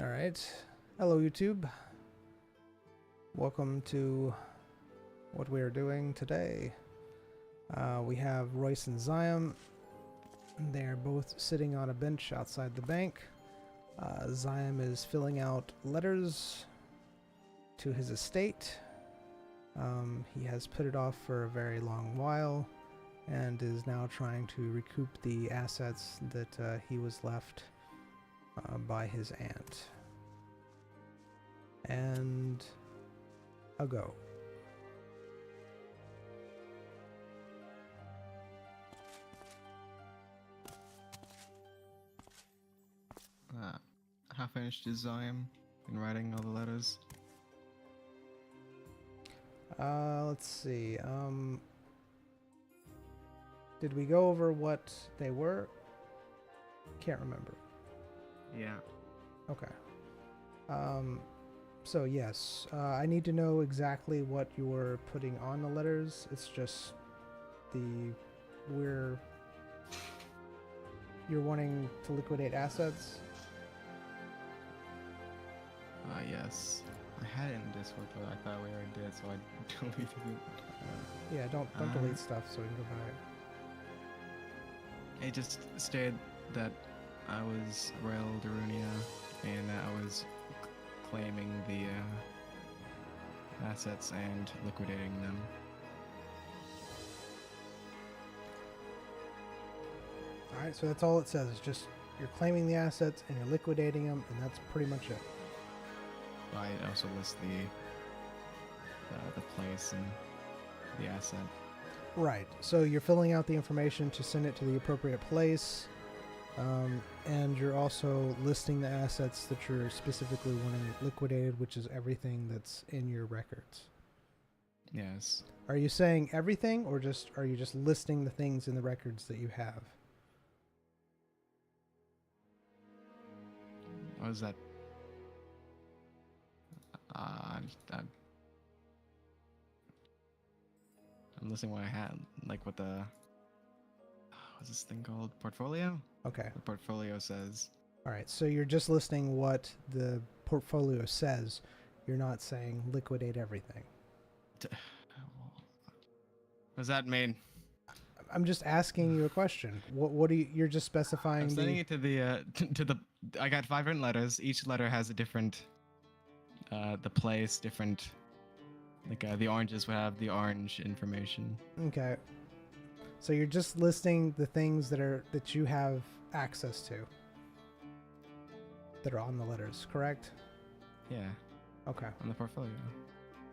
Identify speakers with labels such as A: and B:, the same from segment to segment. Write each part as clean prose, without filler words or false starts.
A: All right. Hello, YouTube. Welcome to what we are doing today. We have Royce and Zion. They're both sitting on a bench outside the bank. Zion is filling out letters to his estate. He has put it off for a very long while and is now trying to recoup the assets that he was left by his aunt. And I'll go.
B: How finished is Zion in writing all the letters?
A: Let's see. Did we go over what they were? Can't remember.
B: Yeah.
A: Okay. So yes, I need to know exactly what you're putting on the letters. It's just you're wanting to liquidate assets.
B: Yes. I had it in Discord, but I thought we already did, so I deleted it.
A: Yeah, don't delete stuff so we can go back.
B: It just stated that I was Rel Darunia and that I was claiming the assets and liquidating them.
A: Alright, so that's all it says. It's just you're claiming the assets and you're liquidating them, and that's pretty much it.
B: I also list the place and the asset.
A: Right. So you're filling out the information to send it to the appropriate place, and you're also listing the assets that you're specifically wanting liquidated, which is everything that's in your records.
B: Yes.
A: Are you saying everything, or are you just listing the things in the records that you have?
B: What was that? I'm listing what I had, like what the what's this thing called? Portfolio?
A: Okay.
B: The portfolio says.
A: All right. So you're just listing what the portfolio says. You're not saying liquidate everything.
B: What does that mean?
A: I'm just asking you a question. What do you're just specifying?
B: I'm sending it to the to the. I got 5 different letters. Each letter has a different. The place different. Like the oranges would have the orange information.
A: Okay. So you're just listing the things that you have access to that are on the letters, correct?
B: Yeah.
A: Okay.
B: On the portfolio.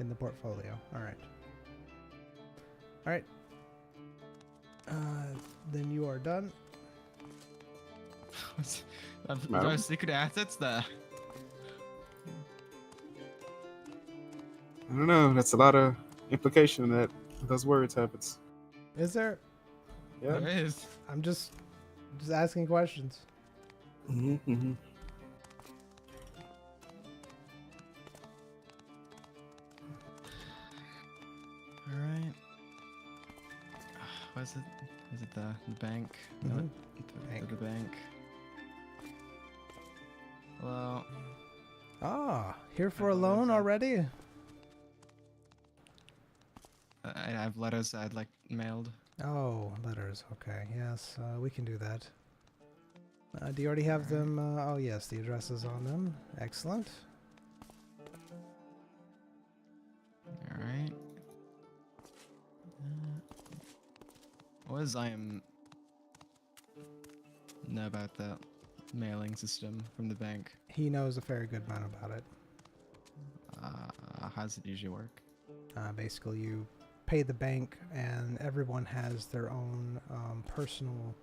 A: In the portfolio. All right. All right. Then you are done.
B: Are secret assets there?
C: I don't know. That's a lot of implication in that those words happens.
A: Is there?
C: Yeah.
B: There is.
A: I'm just asking questions.
C: Mm-hmm.
B: All right. What is it? Is it the bank?
A: Mhm.
B: No,
A: Bank.
B: the bank. Hello.
A: Ah, here for a
B: thought it
A: loan
B: was,
A: already?
B: I have letters I'd like mailed.
A: Oh, letters. Okay. Yes, we can do that. Do you already have them? Oh, yes, the address is on them. Excellent.
B: All right. What does I know about the mailing system from the bank?
A: He knows a very good amount about it.
B: How does it usually work?
A: Basically, you pay the bank, and everyone has their own personal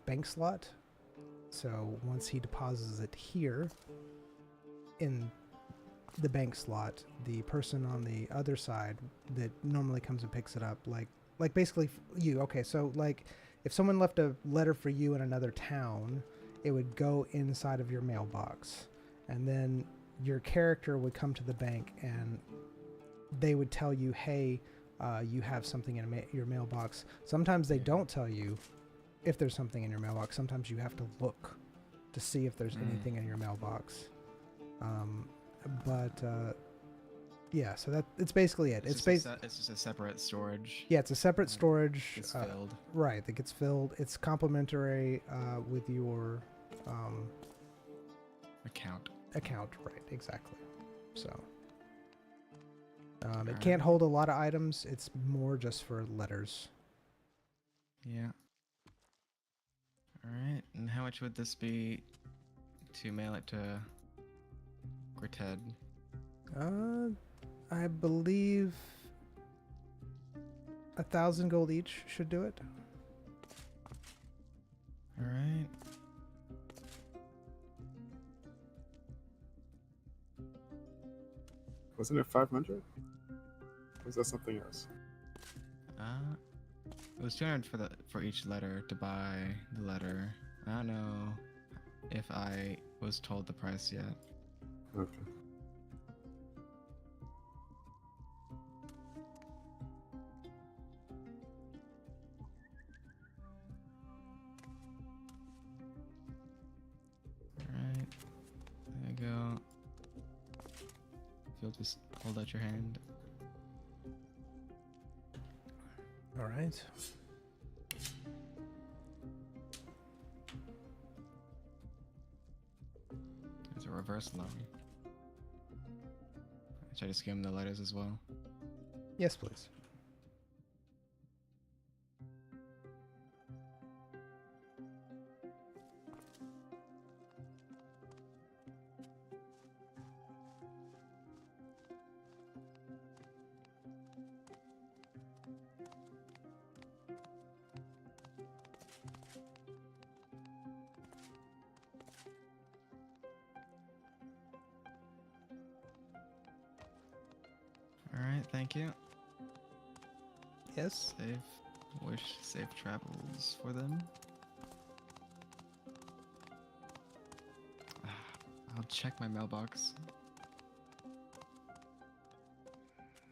A: bank slot. So once he deposits it here in the bank slot, the person on the other side that normally comes and picks it up, like basically you. Okay, so like if someone left a letter for you in another town, it would go inside of your mailbox, and then your character would come to the bank and they would tell you, hey, you have something in your mailbox. Sometimes they don't tell you if there's something in your mailbox. Sometimes you have to look to see if there's anything in your mailbox. But yeah, so it's basically it. It's
B: just a separate storage.
A: Yeah, it's a separate storage.
B: It's filled.
A: Right, that gets filled. It's complementary with your
B: Account.
A: Right, exactly. So it can't hold a lot of items. It's more just for letters.
B: Yeah. All right. And how much would this be to mail it to Gritted?
A: I believe 1,000 gold each should do it.
B: All right.
C: Wasn't it 500? Was that something else?
B: It was 200 for each letter to buy the letter. I don't know if I was told the price yet.
C: Okay.
B: Alright. There you go. If you'll just hold out your hand.
A: All right.
B: There's a reverse loan. Should I just give him the letters as well?
A: Yes, please.
B: Alright, thank you.
A: Yes.
B: Safe travels for them. I'll check my mailbox.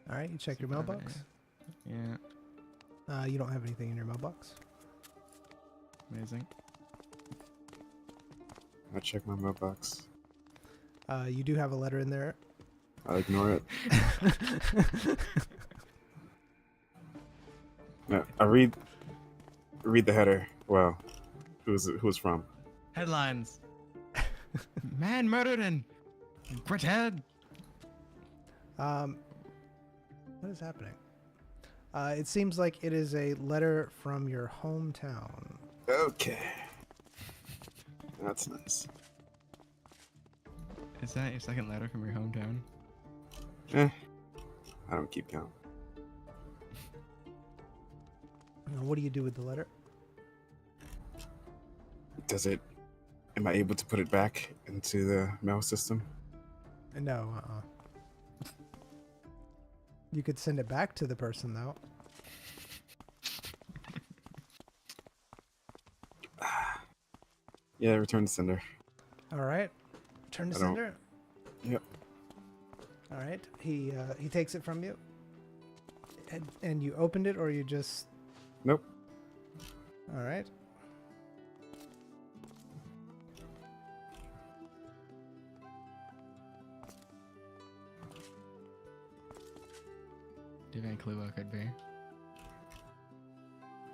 A: All right, you check your mailbox.
B: Yeah.
A: You don't have anything in your mailbox.
B: Amazing.
C: I check my mailbox.
A: You do have a letter in there.
C: I ignore it. No, I read the header. Well, who's from?
B: Headlines. Man murdered in Gritted.
A: What is happening? It seems like it is a letter from your hometown.
C: Okay. That's nice.
B: Is that your second letter from your hometown?
C: I don't keep count.
A: What do you do with the letter?
C: Am I able to put it back into the mail system?
A: No, You could send it back to the person, though.
C: Yeah, return to sender.
A: All right. Turn to
C: I don't-
A: sender.
C: Yep.
A: All right. He takes it from you. And you opened it, or you just...
C: Nope.
A: All right.
B: Do you have any clue what it could be?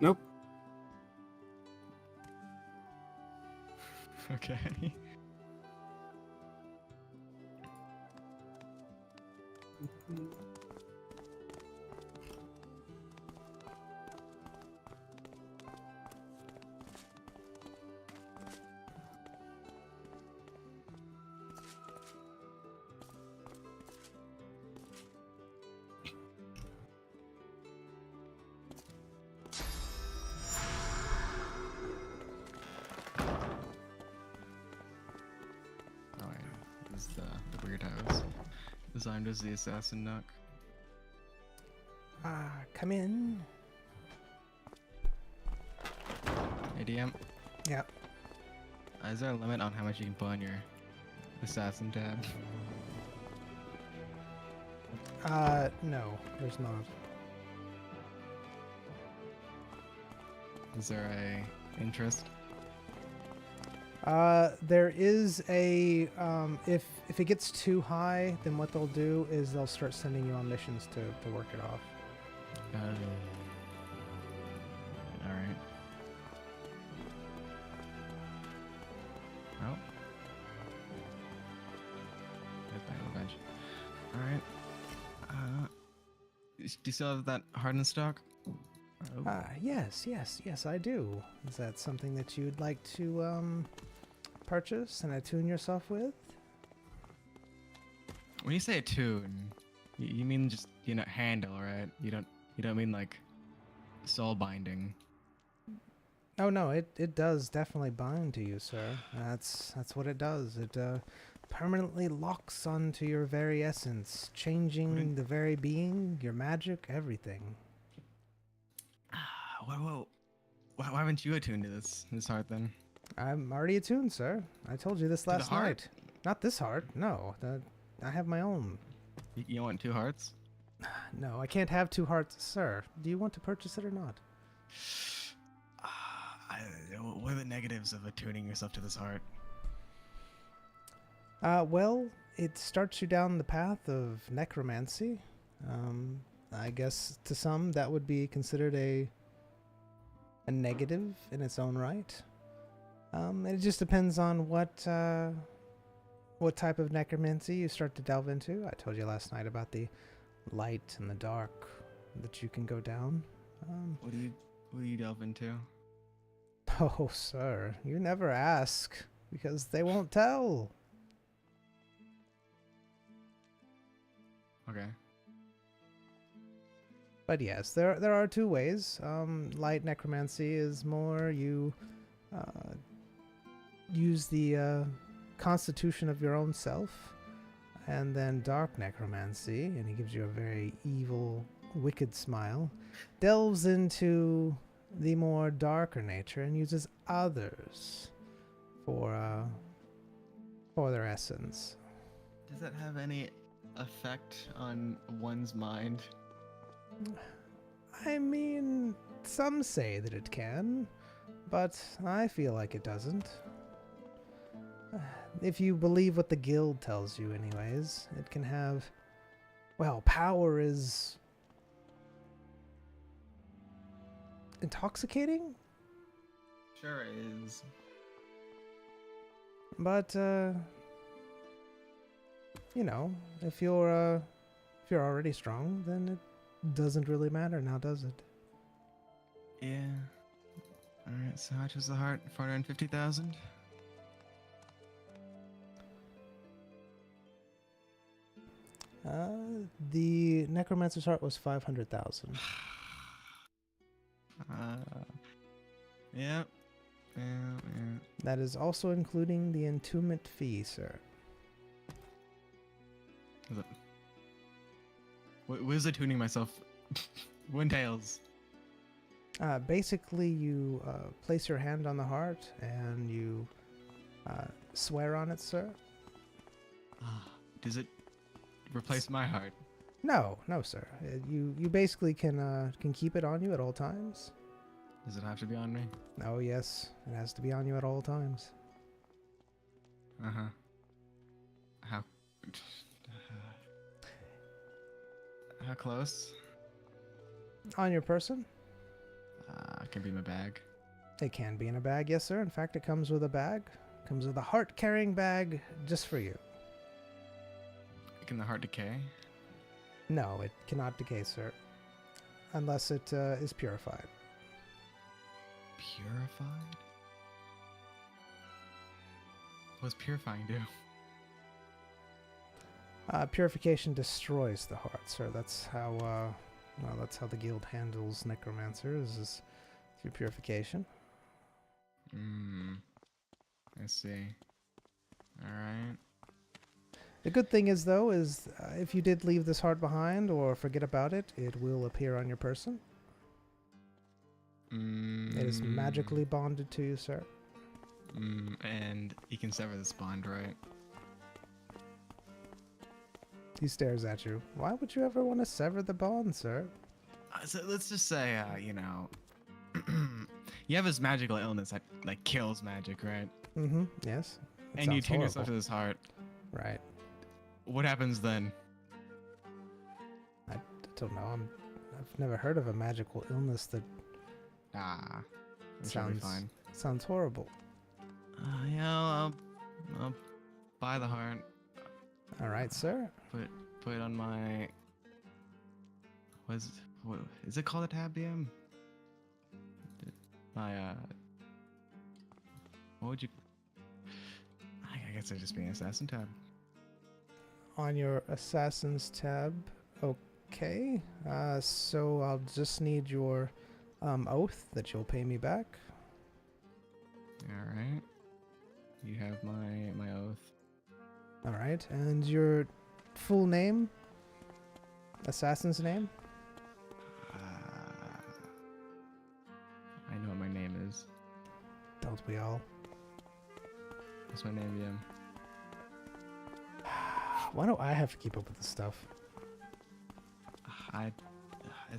C: Nope.
B: Okay. The weird house. Designed as the assassin nook.
A: Come in.
B: ADM.
A: Yeah.
B: Is there a limit on how much you can put on your assassin tab?
A: No, there's not.
B: Is there a interest?
A: There is a if it gets too high, then what they'll do is they'll start sending you on missions to work it off.
B: All right. Well, there's my little bench. All right. Do you still have that hardened stock? Oh.
A: Yes, I do. Is that something that you'd like to purchase and attune yourself with?
B: When you say attune, you mean just handle, right? You don't mean like soul binding.
A: Oh no, it does definitely bind to you, sir. That's what it does. It permanently locks onto your very essence, changing the very being, your magic, everything.
B: Whoa. Why haven't you attuned to this heart then?
A: I'm already attuned, sir. I told you this
B: To the
A: last
B: heart?
A: night. Not this heart. No, I have my own.
B: You want 2 hearts?
A: No, I can't have 2 hearts, sir. Do you want to purchase it or not?
B: What are the negatives of attuning yourself to this heart?
A: Well, it starts you down the path of necromancy. I guess to some that would be considered a negative in its own right. It just depends on what type of necromancy you start to delve into. I told you last night about the light and the dark that you can go down.
B: What do you delve into?
A: Oh, sir, you never ask because they won't tell.
B: Okay.
A: But yes, there are 2 ways. Light necromancy is more you use the constitution of your own self, and then dark necromancy, and he gives you a very evil, wicked smile, delves into the more darker nature and uses others for their essence.
B: Does that have any effect on one's mind?
A: I mean, some say that it can, but I feel like it doesn't. If you believe what the guild tells you anyways, it can have... Well, power is... intoxicating?
B: Sure is.
A: But, you know, if you're already strong, then it doesn't really matter now, does it?
B: Yeah. Alright, so how much was the heart? 450,000?
A: The necromancer's heart was 500,000.
B: Yep. Yeah.
A: That is also including the entombment fee, sir.
B: What is attuning myself? What entails?
A: Basically, you place your hand on the heart and you swear on it, sir.
B: Does it replace my heart?
A: No, sir. You basically can keep it on you at all times.
B: Does it have to be on me?
A: Oh yes, it has to be on you at all times.
B: Uh-huh. How... How close?
A: On your person?
B: It can be my bag.
A: It can be in a bag, yes, sir. In fact, it comes with a bag. Comes with a heart-carrying bag just for you.
B: Can the heart decay?
A: No, it cannot decay, sir. Unless it is purified.
B: Purified? What does purifying do?
A: Purification destroys the heart, sir. That's how the guild handles necromancers, is through purification.
B: I see. Alright.
A: The good thing is, though, is if you did leave this heart behind or forget about it, it will appear on your person. It is magically bonded to you, sir.
B: And you can sever this bond, right?
A: He stares at you. Why would you ever want to sever the bond, sir?
B: So let's just say, you know, you have this magical illness that like kills magic, right?
A: Mm-hmm. Yes. That
B: and you
A: sounds
B: turn yourself to
A: horrible.
B: this heart.
A: Right.
B: What happens then?
A: I don't know. I've never heard of a magical illness that
B: Ah, it should be
A: sounds
B: fine.
A: sounds horrible.
B: Yeah, I'll buy the heart.
A: All right, sir.
B: Put it on my. What is it called? A tab DM? My What would you? I guess it'd just be an assassin tab.
A: On your assassins tab. Okay. So I'll just need your oath that you'll pay me back.
B: All right. You have my oath.
A: All right. And your full name? Assassin's name?
B: I know what my name is.
A: Don't we all?
B: What's my name,
A: Why do I have to keep up with this stuff?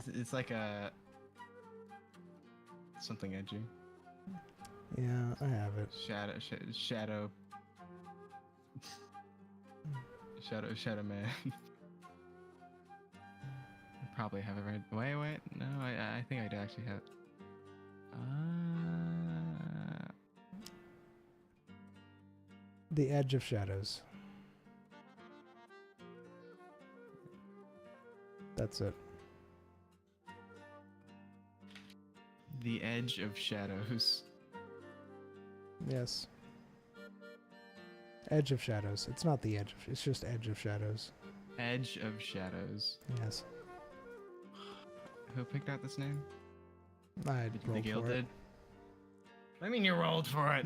B: It's like a something edgy.
A: Yeah, I have it.
B: Shadow man. I probably have it right. Wait. No, I think I do actually have it.
A: The Edge of Shadows. That's it.
B: The Edge of Shadows.
A: Yes. Edge of Shadows. It's not the Edge. It's just Edge of Shadows.
B: Edge of Shadows.
A: Yes.
B: Who picked out this name?
A: I
B: The
A: rolled
B: guild
A: for it.
B: did. I mean, you rolled for it.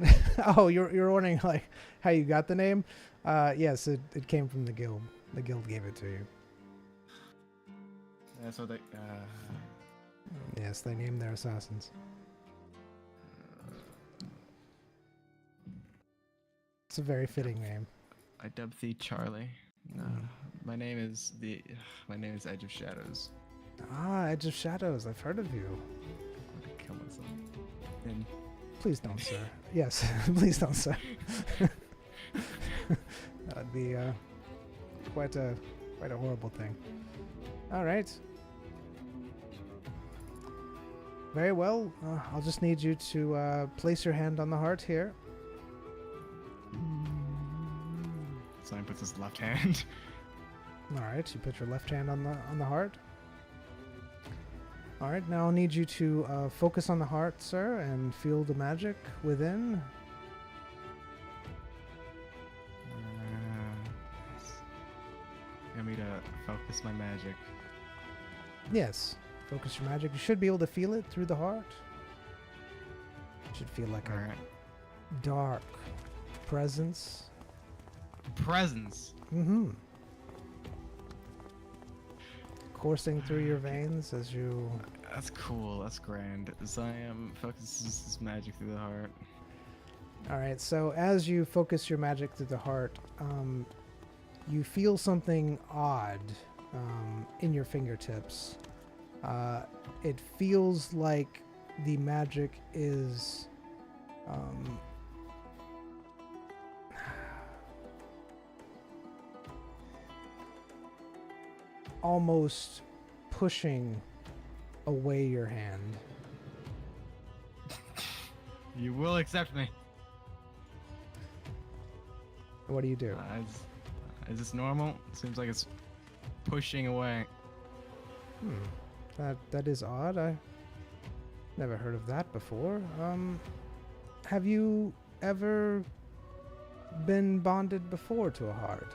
A: Oh, you're wondering like how you got the name? Yes, it came from the guild. The guild gave it to you.
B: That's what they.
A: Yes, they named their assassins. It's a very fitting name.
B: I dubbed thee Charlie. No, my name is Edge of Shadows.
A: Ah, Edge of Shadows. I've heard of you.
B: I'm gonna kill myself. And
A: Please don't, sir. Yes, please don't, sir. That'd be quite a horrible thing. All right. Very well. I'll just need you to place your hand on the heart here.
B: Simon puts his left hand.
A: All right. You put your left hand on the heart. All right. Now I'll need you to focus on the heart, sir, and feel the magic within.
B: You want me to focus my magic?
A: Yes. Focus your magic. You should be able to feel it through the heart. It should feel like
B: Alright.
A: a dark presence.
B: Presence.
A: Mm-hmm. Coursing through your veins as you...
B: That's cool. That's grand. Zion focuses his magic through the heart.
A: Alright, so as you focus your magic through the heart, you feel something odd in your fingertips. It feels like the magic is almost pushing away your hand.
B: You will accept me.
A: What do you do?
B: Is this normal? Seems like it's pushing away.
A: That is odd. I never heard of that before. Have you ever been bonded before to a heart?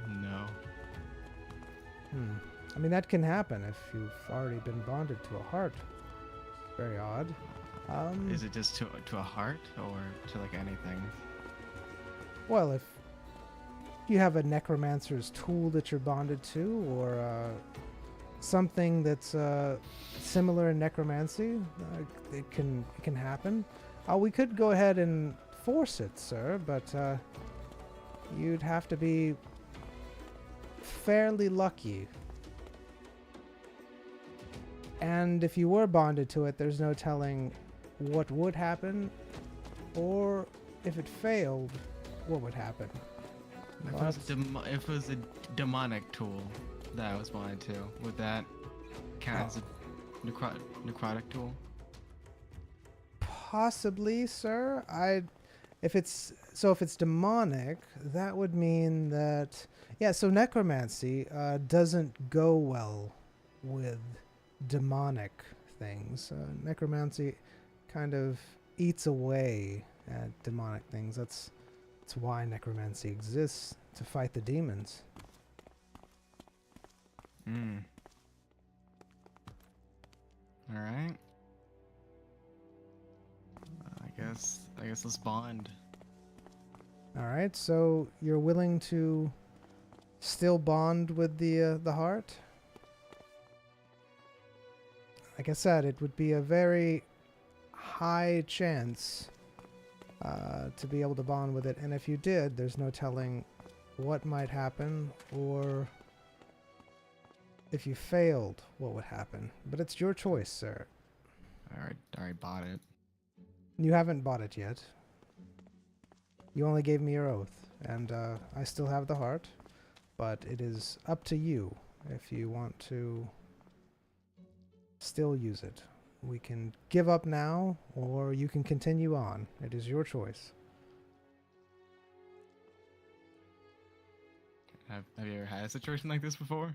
B: No.
A: I mean, that can happen if you've already been bonded to a heart. Very odd.
B: Is it just to a heart or to like anything?
A: Well, if you have a necromancer's tool that you're bonded to, or something that's similar in necromancy, it can happen. We could go ahead and force it, sir, but you'd have to be fairly lucky. And if you were bonded to it, there's no telling what would happen, or if it failed, what would happen.
B: If
A: Well,
B: if it was a demonic tool that I was wanted to, would that count as a necrotic tool?
A: possibly, sir. If it's demonic, that would mean that, yeah. So necromancy doesn't go well with demonic things. Necromancy kind of eats away at demonic things. That's why necromancy exists, to fight the demons.
B: Hmm. All right. I guess let's bond.
A: All right, so you're willing to still bond with the heart? Like I said, it would be a very high chance to be able to bond with it, and if you did, there's no telling what might happen, or if you failed, what would happen. But it's your choice, sir.
B: I already bought it.
A: You haven't bought it yet. You only gave me your oath, and I still have the heart, but it is up to you if you want to still use it. We can give up now, or you can continue on. It is your choice.
B: Have you ever had a situation like this before?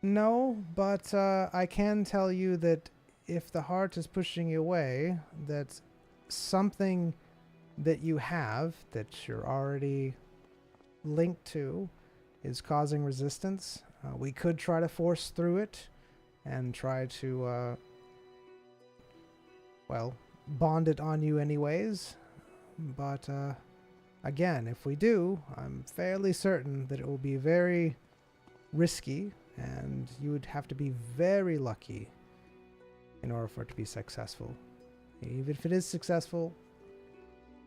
A: No, but I can tell you that if the heart is pushing you away, that something that you have, that you're already linked to, is causing resistance. We could try to force through it and try to, well, bond it on you anyways. But, again, if we do, I'm fairly certain that it will be very risky, and you would have to be very lucky in order for it to be successful. Even if it is successful,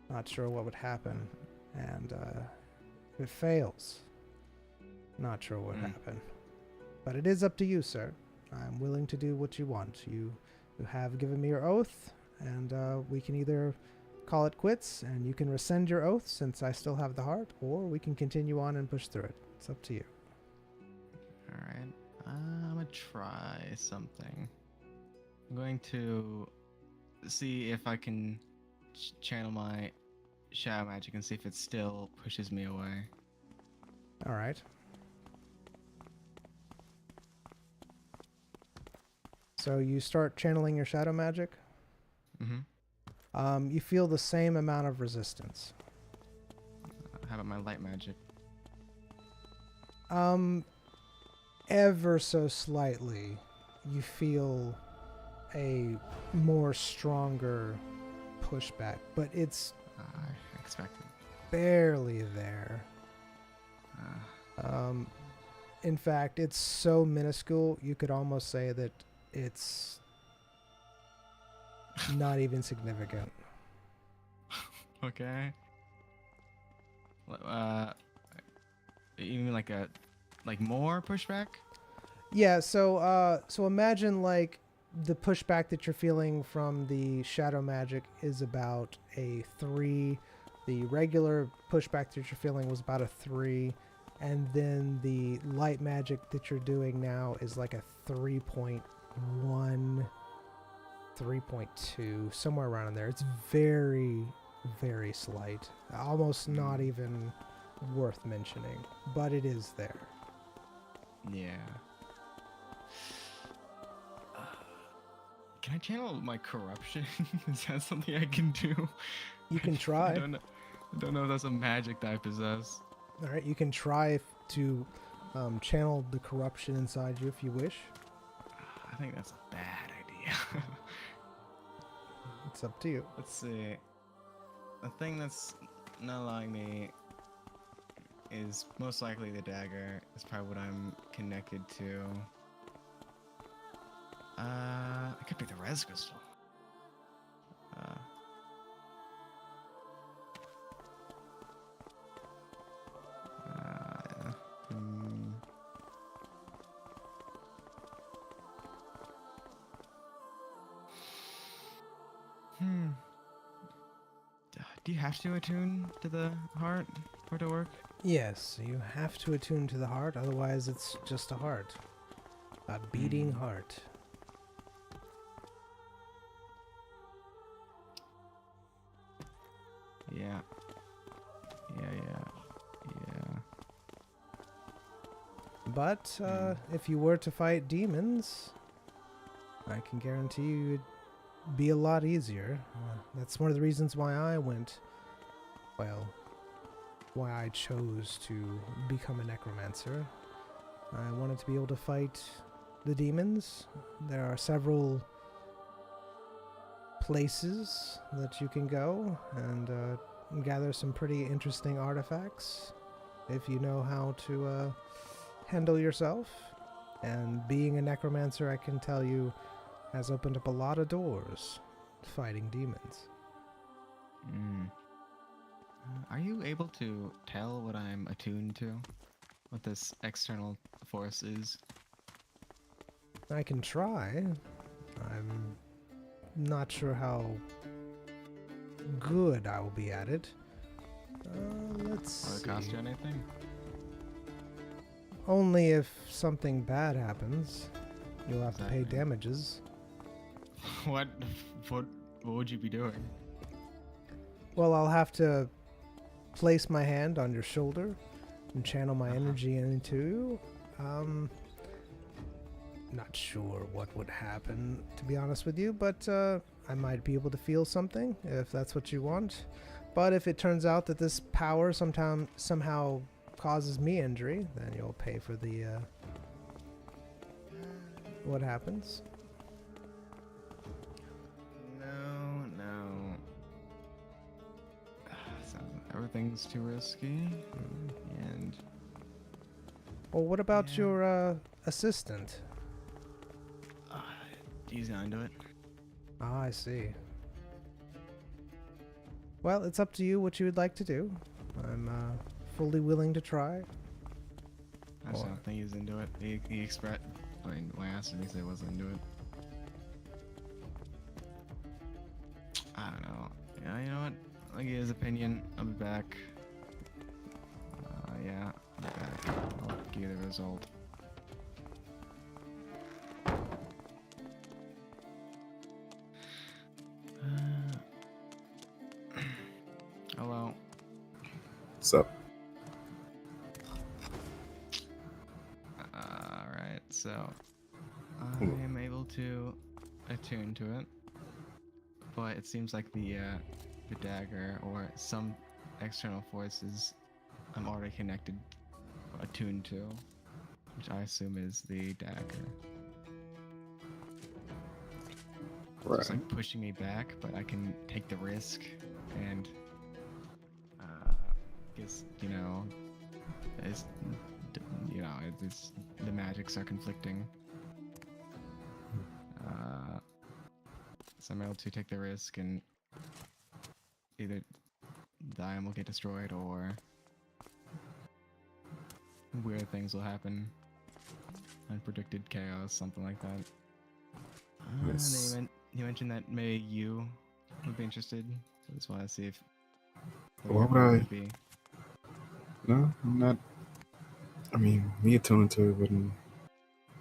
A: not sure what would happen. And if it fails, not sure what would happen. But it is up to you, sir. I'm willing to do what you want. You have given me your oath, and we can either call it quits, and you can rescind your oath since I still have the heart, or we can continue on and push through it. It's up to you.
B: Alright. I'm gonna try something. I'm going to see if I can channel my shadow magic and see if it still pushes me away.
A: All right. So you start channeling your shadow magic.
B: Mm-hmm.
A: You feel the same amount of resistance.
B: How about my light magic?
A: Ever so slightly, you feel a more stronger pushback, but it's
B: I expected.
A: barely there. In fact, it's so minuscule, you could almost say that it's not even significant.
B: Okay. You mean like more pushback?
A: Yeah, so imagine like the pushback that you're feeling from the shadow magic is about a 3. The regular pushback that you're feeling was about a 3, and then the light magic that you're doing now is like a 3.1, 3.2, somewhere around in there. It's very, very slight, almost not even worth mentioning, but it is there.
B: Yeah. Can I channel my corruption? Is that something I can do?
A: You can try.
B: I don't know if that's a magic that I possess.
A: All right, you can try to channel the corruption inside you if you wish.
B: I think that's a bad idea.
A: It's up to you.
B: Let's see. The thing that's not allowing me is most likely the dagger. It's probably what I'm connected to. It could be the res crystal. Do you have to attune to the heart for it to work?
A: Yes, you have to attune to the heart, otherwise it's just a heart. A beating heart.
B: Yeah. Yeah.
A: But if you were to fight demons, I can guarantee you it'd be a lot easier. That's one of the reasons why I went, well, why I chose to become a necromancer. I wanted to be able to fight the demons. There are several places that you can go and gather some pretty interesting artifacts if you know how to handle yourself. And being a necromancer, I can tell you, has opened up a lot of doors fighting demons.
B: Are you able to tell what I'm attuned to? What this external force is?
A: I can try. I'm not sure how good I will be at it. Let's
B: Will it
A: see.
B: cost you anything?
A: Only if something bad happens. You'll have to pay
B: Exactly.
A: damages.
B: What would you be doing?
A: Well, I'll have to place my hand on your shoulder and channel my energy into you. Not sure what would happen, to be honest with you, but I might be able to feel something if that's what you want. But if it turns out that this power somehow causes me injury, then you'll pay for the what happens.
B: No. Everything's too risky. And
A: Well, what about
B: Yeah.
A: your assistant?
B: he's not into it.
A: Ah, I see. Well, it's up to you what you would like to do. I'm fully willing to try.
B: I just don't think he's into it. He expressed. I mean, when I asked him, he said he wasn't into it. I don't know. Yeah, you know what? I'll get his opinion. I'll be back. Yeah, I'll be back. I'll give you the result. Hello.
C: What's up?
B: Alright, so I am able to attune to it, but it seems like the dagger or some external forces I'm already connected, attuned to, which I assume is the dagger.
C: Right.
B: It's like pushing me back, but I can take the risk and guess it's the magics are conflicting. So I'm able to take the risk and either the item will get destroyed or weird things will happen. Unpredicted chaos, something like that.
C: Yes.
B: You mentioned that maybe you would be interested. So I just want to see if
C: Why would
B: you
C: I?
B: would be.
C: No, I'm not. I mean, me attuning to it wouldn't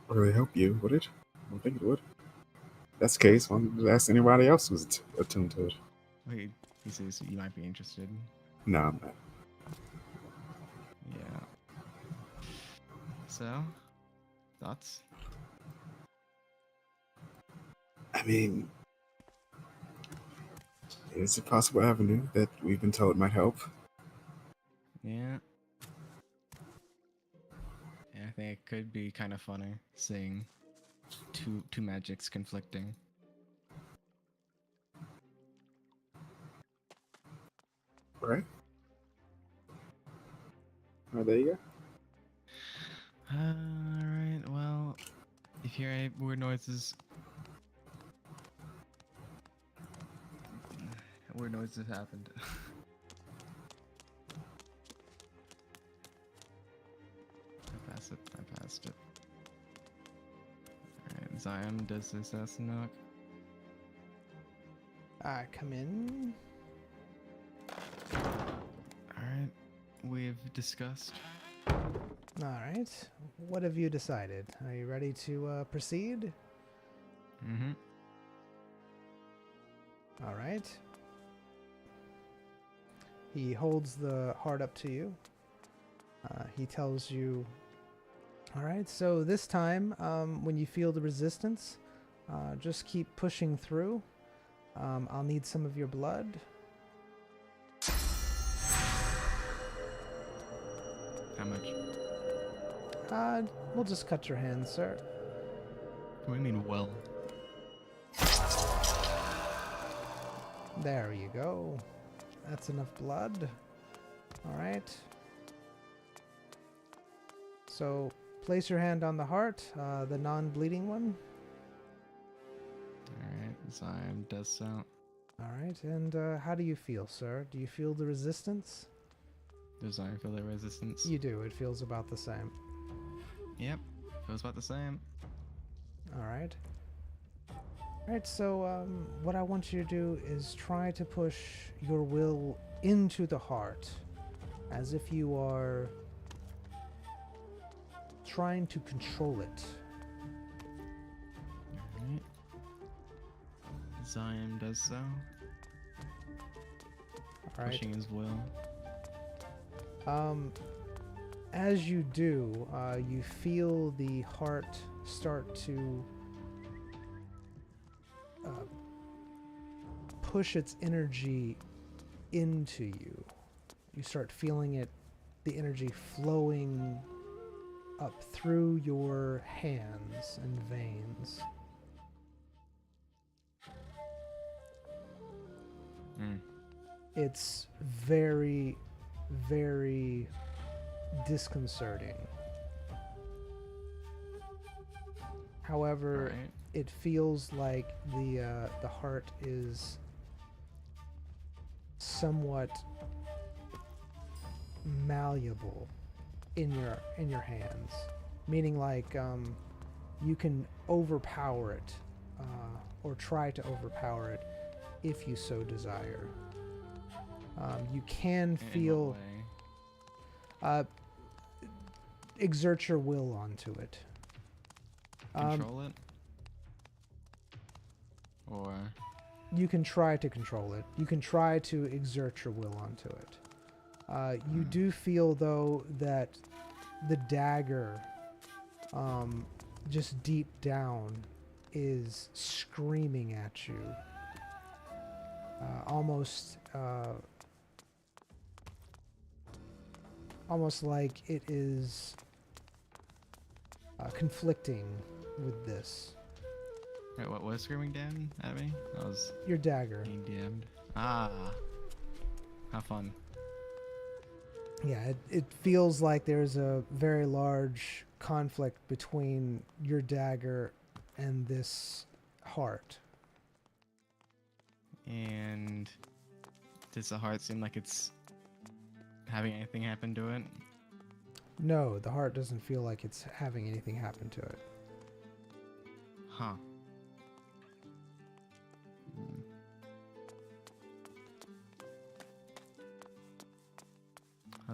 C: really help you, would it? I don't think it would. If that's the case, why don't you ask anybody else who's attuned to it?
B: Wait, he says you might be interested.
C: No, I'm not.
B: Yeah. So, thoughts?
C: I mean, it's a possible avenue that we've been told might help.
B: Yeah. Yeah, I think it could be kind of funny seeing two magics conflicting.
C: Right? Oh, there you go.
B: Alright, well, if you hear weird noises... Weird noises happened. I passed it. Alright, Zion does this assassin knock.
A: Come in.
B: we've discussed.
A: All right. What have you decided? Are you ready to proceed?
B: Mm-hmm.
A: All right. He holds the heart up to you. He tells you, all right, so this time, when you feel the resistance, just keep pushing through. I'll need some of your blood.
B: How much?
A: We'll just cut your hands, sir.
B: What do you mean, well?
A: There you go. That's enough blood. All right. So place your hand on the heart, the non-bleeding one.
B: Alright, Zyme does so.
A: All right. And how do you feel, sir? Do you feel the resistance?
B: Does Zyme feel the resistance?
A: You do. It feels about the same.
B: Yep, feels about the same.
A: All right. All right, so what I want you to do is try to push your will into the heart as if you are trying to control it.
B: Alright. Zyme does so.
A: All right.
B: Pushing his will.
A: As you do, you feel the heart start to push its energy into you. You start feeling it, the energy flowing up through your hands and veins. It's very, very disconcerting. However,
B: Alright.
A: it feels like the heart is somewhat malleable in your hands, meaning like you can overpower it or try to overpower it if you so desire. You can
B: In
A: feel
B: what way?
A: exert your will onto it.
B: Control it? Or...
A: You can try to control it. You can try to exert your will onto it. You do feel, though, that the dagger, just deep down, is screaming at you. Almost like it is conflicting with this.
B: Wait, what was screaming down at me? I was
A: Your dagger.
B: being damned. Ah. How fun.
A: Yeah, it feels like there's a very large conflict between your dagger and this heart.
B: And does the heart seem like it's having anything happen to it?
A: No, the heart doesn't feel like it's having anything happen to it.
B: Huh.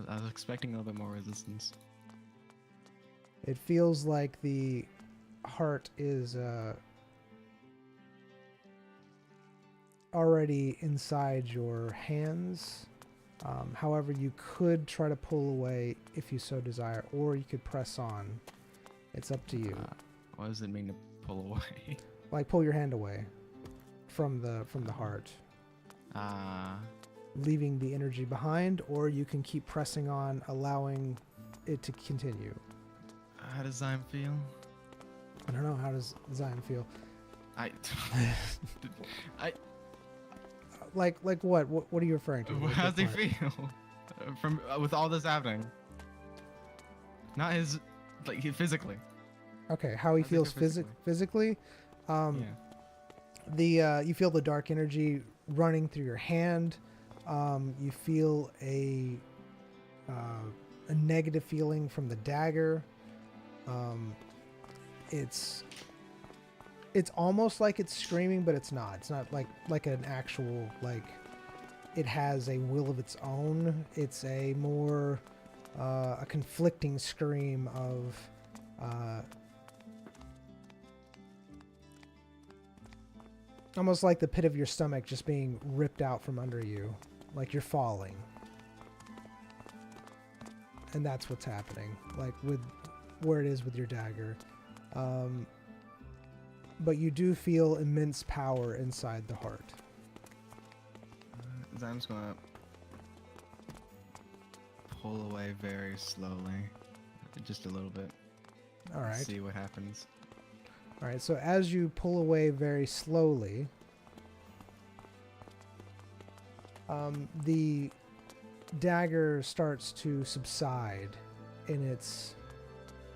B: I was expecting a little bit more resistance.
A: It feels like the heart is already inside your hands. However, you could try to pull away if you so desire, or you could press on. It's up to you.
B: What does it mean to pull away?
A: Like pull your hand away from the heart, leaving the energy behind, or you can keep pressing on, allowing it to continue.
B: How does Zyme feel?
A: I don't know. How does Zion feel?
B: I
A: Like what? What are you referring to?
B: How does he
A: What part?
B: feel from with all this happening? Not his, like physically.
A: Okay, how he
B: How's he
A: feels
B: feel
A: physically.
B: Yeah.
A: You feel the dark energy running through your hand. You feel a negative feeling from the dagger. It's almost like it's screaming, but it's not. It's not like an actual it has a will of its own. It's a more a conflicting scream of almost like the pit of your stomach just being ripped out from under you, like you're falling. And that's what's happening, like with where it is with your dagger. But you do feel immense power inside the heart.
B: I'm just gonna pull away very slowly, just a little bit.
A: All right.
B: See what happens.
A: All right. So as you pull away very slowly, the dagger starts to subside in its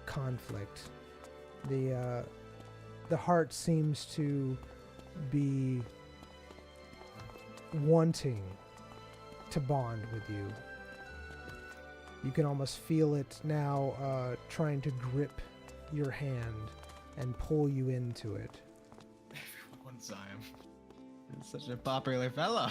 A: conflict. The heart seems to be wanting to bond with you. You can almost feel it now trying to grip your hand and pull you into it.
B: Everyone wants Zion. He's such a popular fellow.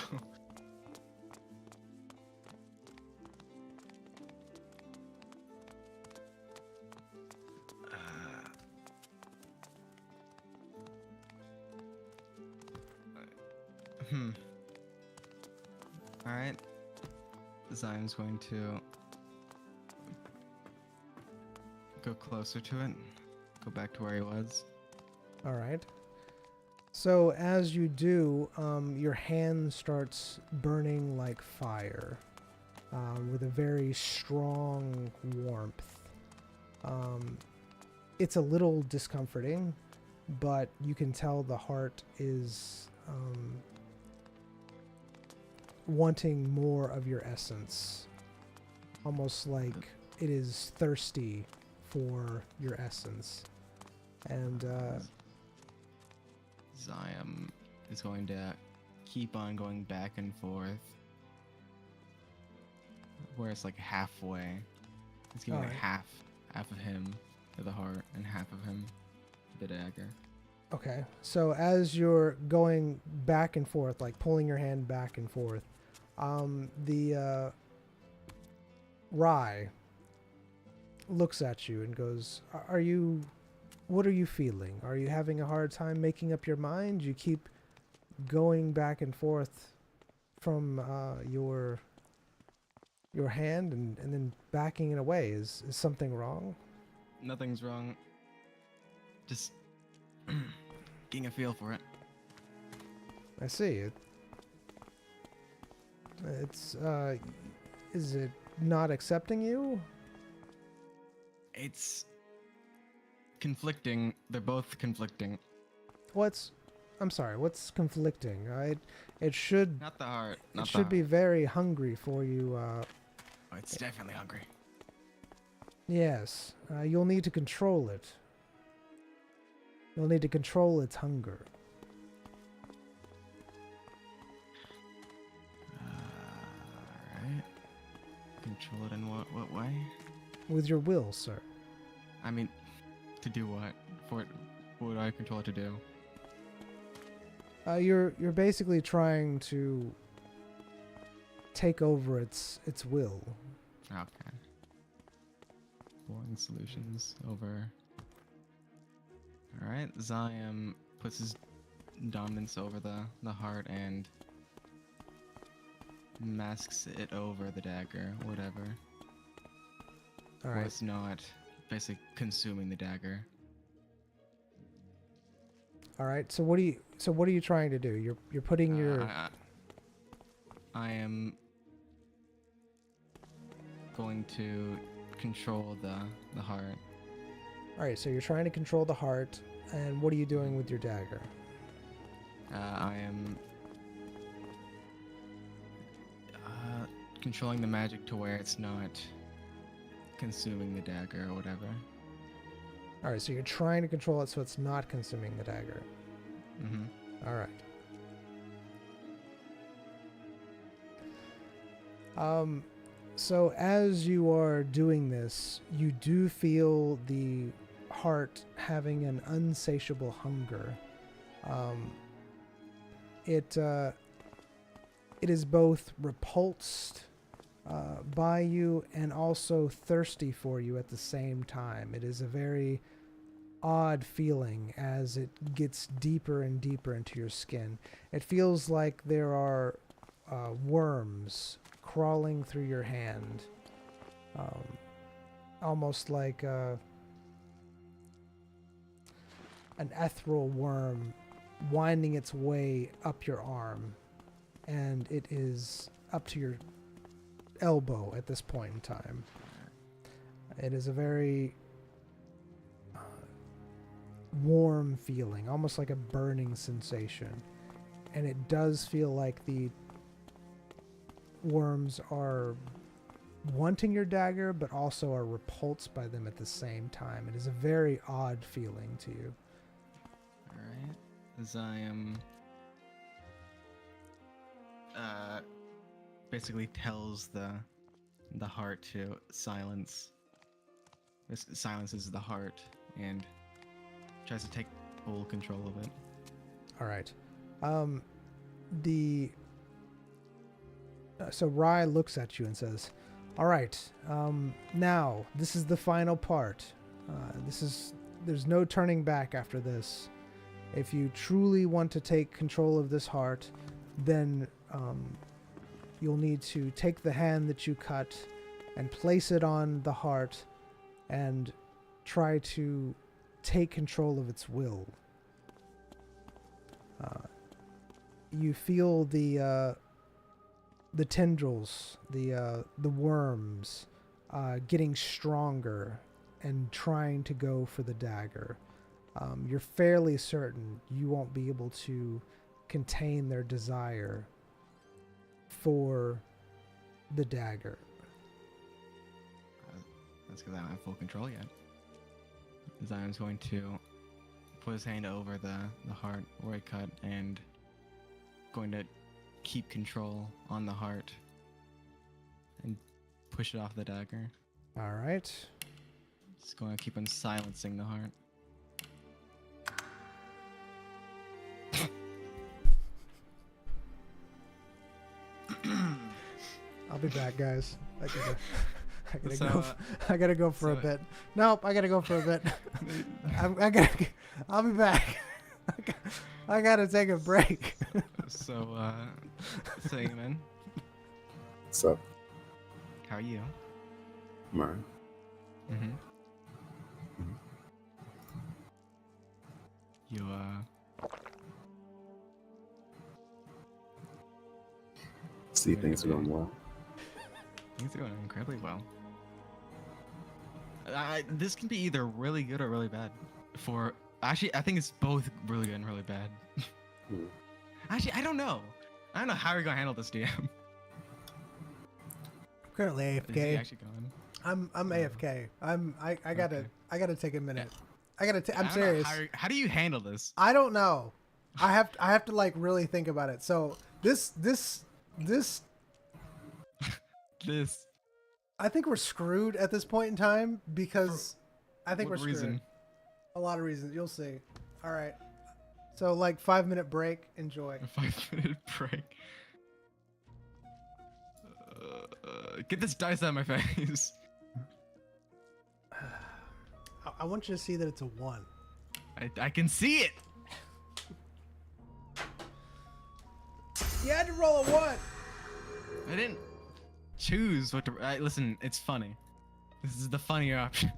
B: Alright. Zion's going to go closer to it. Go back to where he was.
A: All right. So as you do, your hand starts burning like fire with a very strong warmth. It's a little discomforting, but you can tell the heart is wanting more of your essence, almost like it is thirsty for your essence. And
B: Zion is going to keep on going back and forth, where it's like halfway. It's giving like half of him to the heart and half of him to the dagger.
A: Okay, so as you're going back and forth, like pulling your hand back and forth, the Rye looks at you and goes, what are you feeling? Are you having a hard time making up your mind? You keep going back and forth from your hand and then backing it away. Is something wrong?
B: Nothing's wrong. Just getting a feel for it.
A: I see. It's is it not accepting you?
B: It's conflicting. They're both conflicting.
A: I'm sorry, what's conflicting? It should
B: Not the heart.
A: it should be very hungry for you.
B: Oh, it's definitely hungry.
A: Yes, you'll need to control it. You'll need to control its hunger.
B: Alright. Control it in what way?
A: With your will, sir.
B: I mean, to do what? What do I control it to do?
A: You're basically trying to take over its will.
B: Okay. Exploring solutions over. Alright, Zion puts his dominance over the heart and masks it over the dagger, whatever.
A: All
B: Or
A: right.
B: it's not basically consuming the dagger.
A: All right. So what are you trying to do? You're putting your
B: I am going to control the heart.
A: All right. So you're trying to control the heart, and what are you doing with your dagger?
B: I am controlling the magic to where it's not consuming the dagger or whatever.
A: All right. So you're trying to control it so it's not consuming the dagger.
B: Mm-hmm.
A: All right. So as you are doing this, you do feel the heart having an unsatiable hunger. It is both repulsed by you and also thirsty for you at the same time. It is a very odd feeling as it gets deeper and deeper into your skin. It feels like there are worms crawling through your hand, almost like an ethereal worm winding its way up your arm, and it is up to your elbow at this point in time. It is a very warm feeling, almost like a burning sensation, and it does feel like the worms are wanting your dagger but also are repulsed by them at the same time. It is a very odd feeling to you.
B: Alright. As I am basically tells the heart to silence. This silences the heart and tries to take full control of it.
A: All right. So Rye looks at you and says, "All right. Now this is the final part. There's no turning back after this. If you truly want to take control of this heart, then you'll need to take the hand that you cut and place it on the heart and try to take control of its will. You feel the tendrils, the worms getting stronger and trying to go for the dagger. You're fairly certain you won't be able to contain their desire for the dagger.
B: That's because I don't have full control yet. Zion's going to put his hand over the heart where he cut and going to keep control on the heart and push it off the dagger.
A: All right.
B: Just going to keep on silencing the heart.
A: I'll be back, guys. I
B: So,
A: gotta go for a bit. Nope, I gotta go for a bit. I'll be back. I gotta take a break.
B: So, Sagan,
C: What's up?
B: how are you?
C: I'm alright.
B: Mm-hmm.
C: Mhm.
B: You,
C: See, things are going well.
B: things are going incredibly well. This can be either really good or really bad. Actually, I think it's both really good and really bad.
C: Hmm.
B: Actually, I don't know. I don't know how you're gonna handle this, DM.
A: I'm currently
B: Is he
A: AFK.
B: actually going?
A: I'm AFK. I gotta take a minute. I'm
B: I don't know
A: serious.
B: how do you handle this?
A: I don't know. I have to like really think about it. So this
B: This.
A: I think we're screwed at this point in time because I think we're
B: What
A: screwed.
B: reason?
A: A lot of reasons. You'll see. All right. So like 5-minute break. Enjoy.
B: A 5-minute break. Get this dice out of my face.
A: I want you to see that it's a 1.
B: I can see it.
A: You had to roll a 1.
B: I didn't choose what to. Listen, it's funny. This is the funnier option.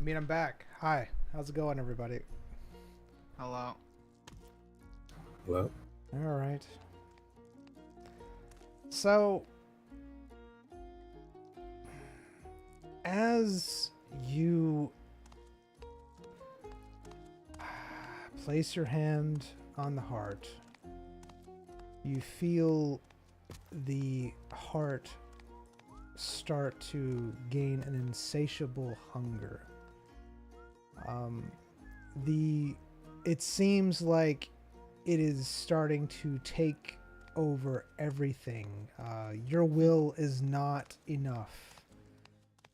A: mean, I'm back. Hi. How's it going, everybody?
B: Hello.
C: Hello?
A: All right. So, as you place your hand on the heart, you feel the heart start to gain an insatiable hunger. It seems like it is starting to take over everything. Your will is not enough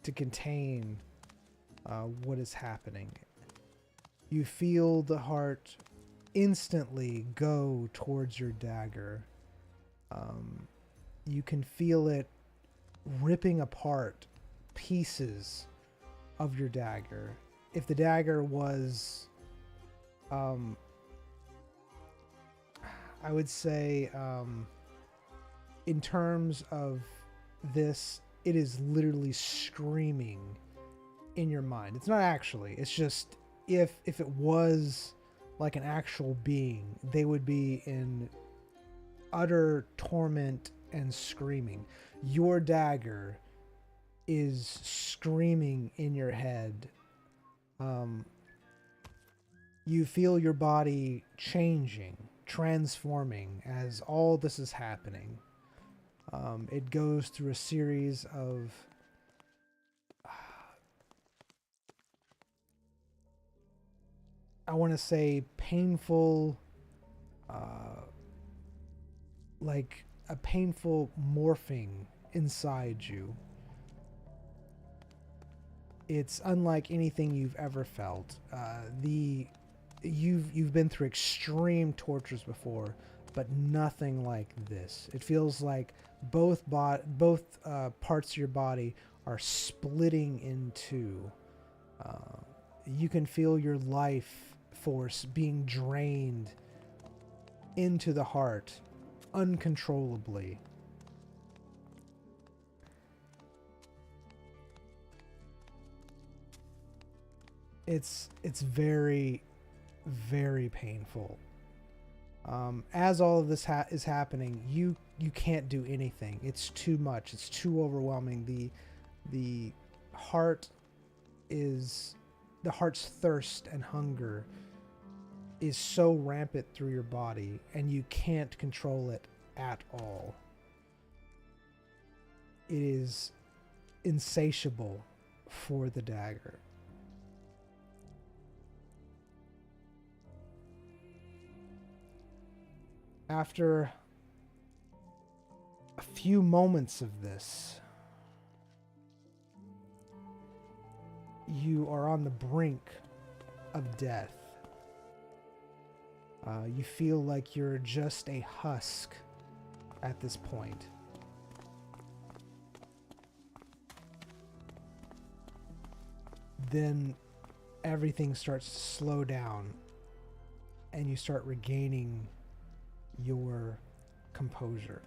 A: to contain what is happening. You feel the heart instantly go towards your dagger. You can feel it ripping apart pieces of your dagger. If the dagger was, I would say, in terms of this, it is literally screaming in your mind. It's not actually. It's just if it was like an actual being, they would be in utter torment and screaming. Your dagger is screaming in your head. You feel your body changing, transforming as all this is happening. It goes through a series of I want to say painful, like a painful morphing inside you. It's unlike anything you've ever felt. You've been through extreme tortures before, but nothing like this. It feels like both parts of your body are splitting in two. You can feel your life force being drained into the heart uncontrollably. It's very, very painful. As all of this is happening, you can't do anything. It's too much. It's too overwhelming. The heart's thirst and hunger is so rampant through your body, and you can't control it at all. It is insatiable for the dagger. After a few moments of this, you are on the brink of death. You feel like you're just a husk at this point. Then everything starts to slow down, and you start regaining your composure.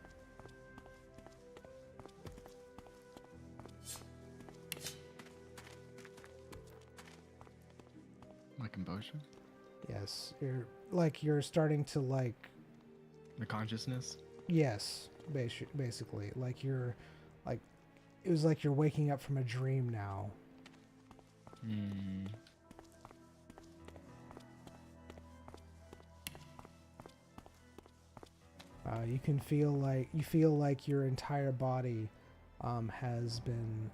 B: My composure?
A: Yes, you're starting to
B: The consciousness?
A: yes, basically it was like you're waking up from a dream now. You can feel like your entire body has been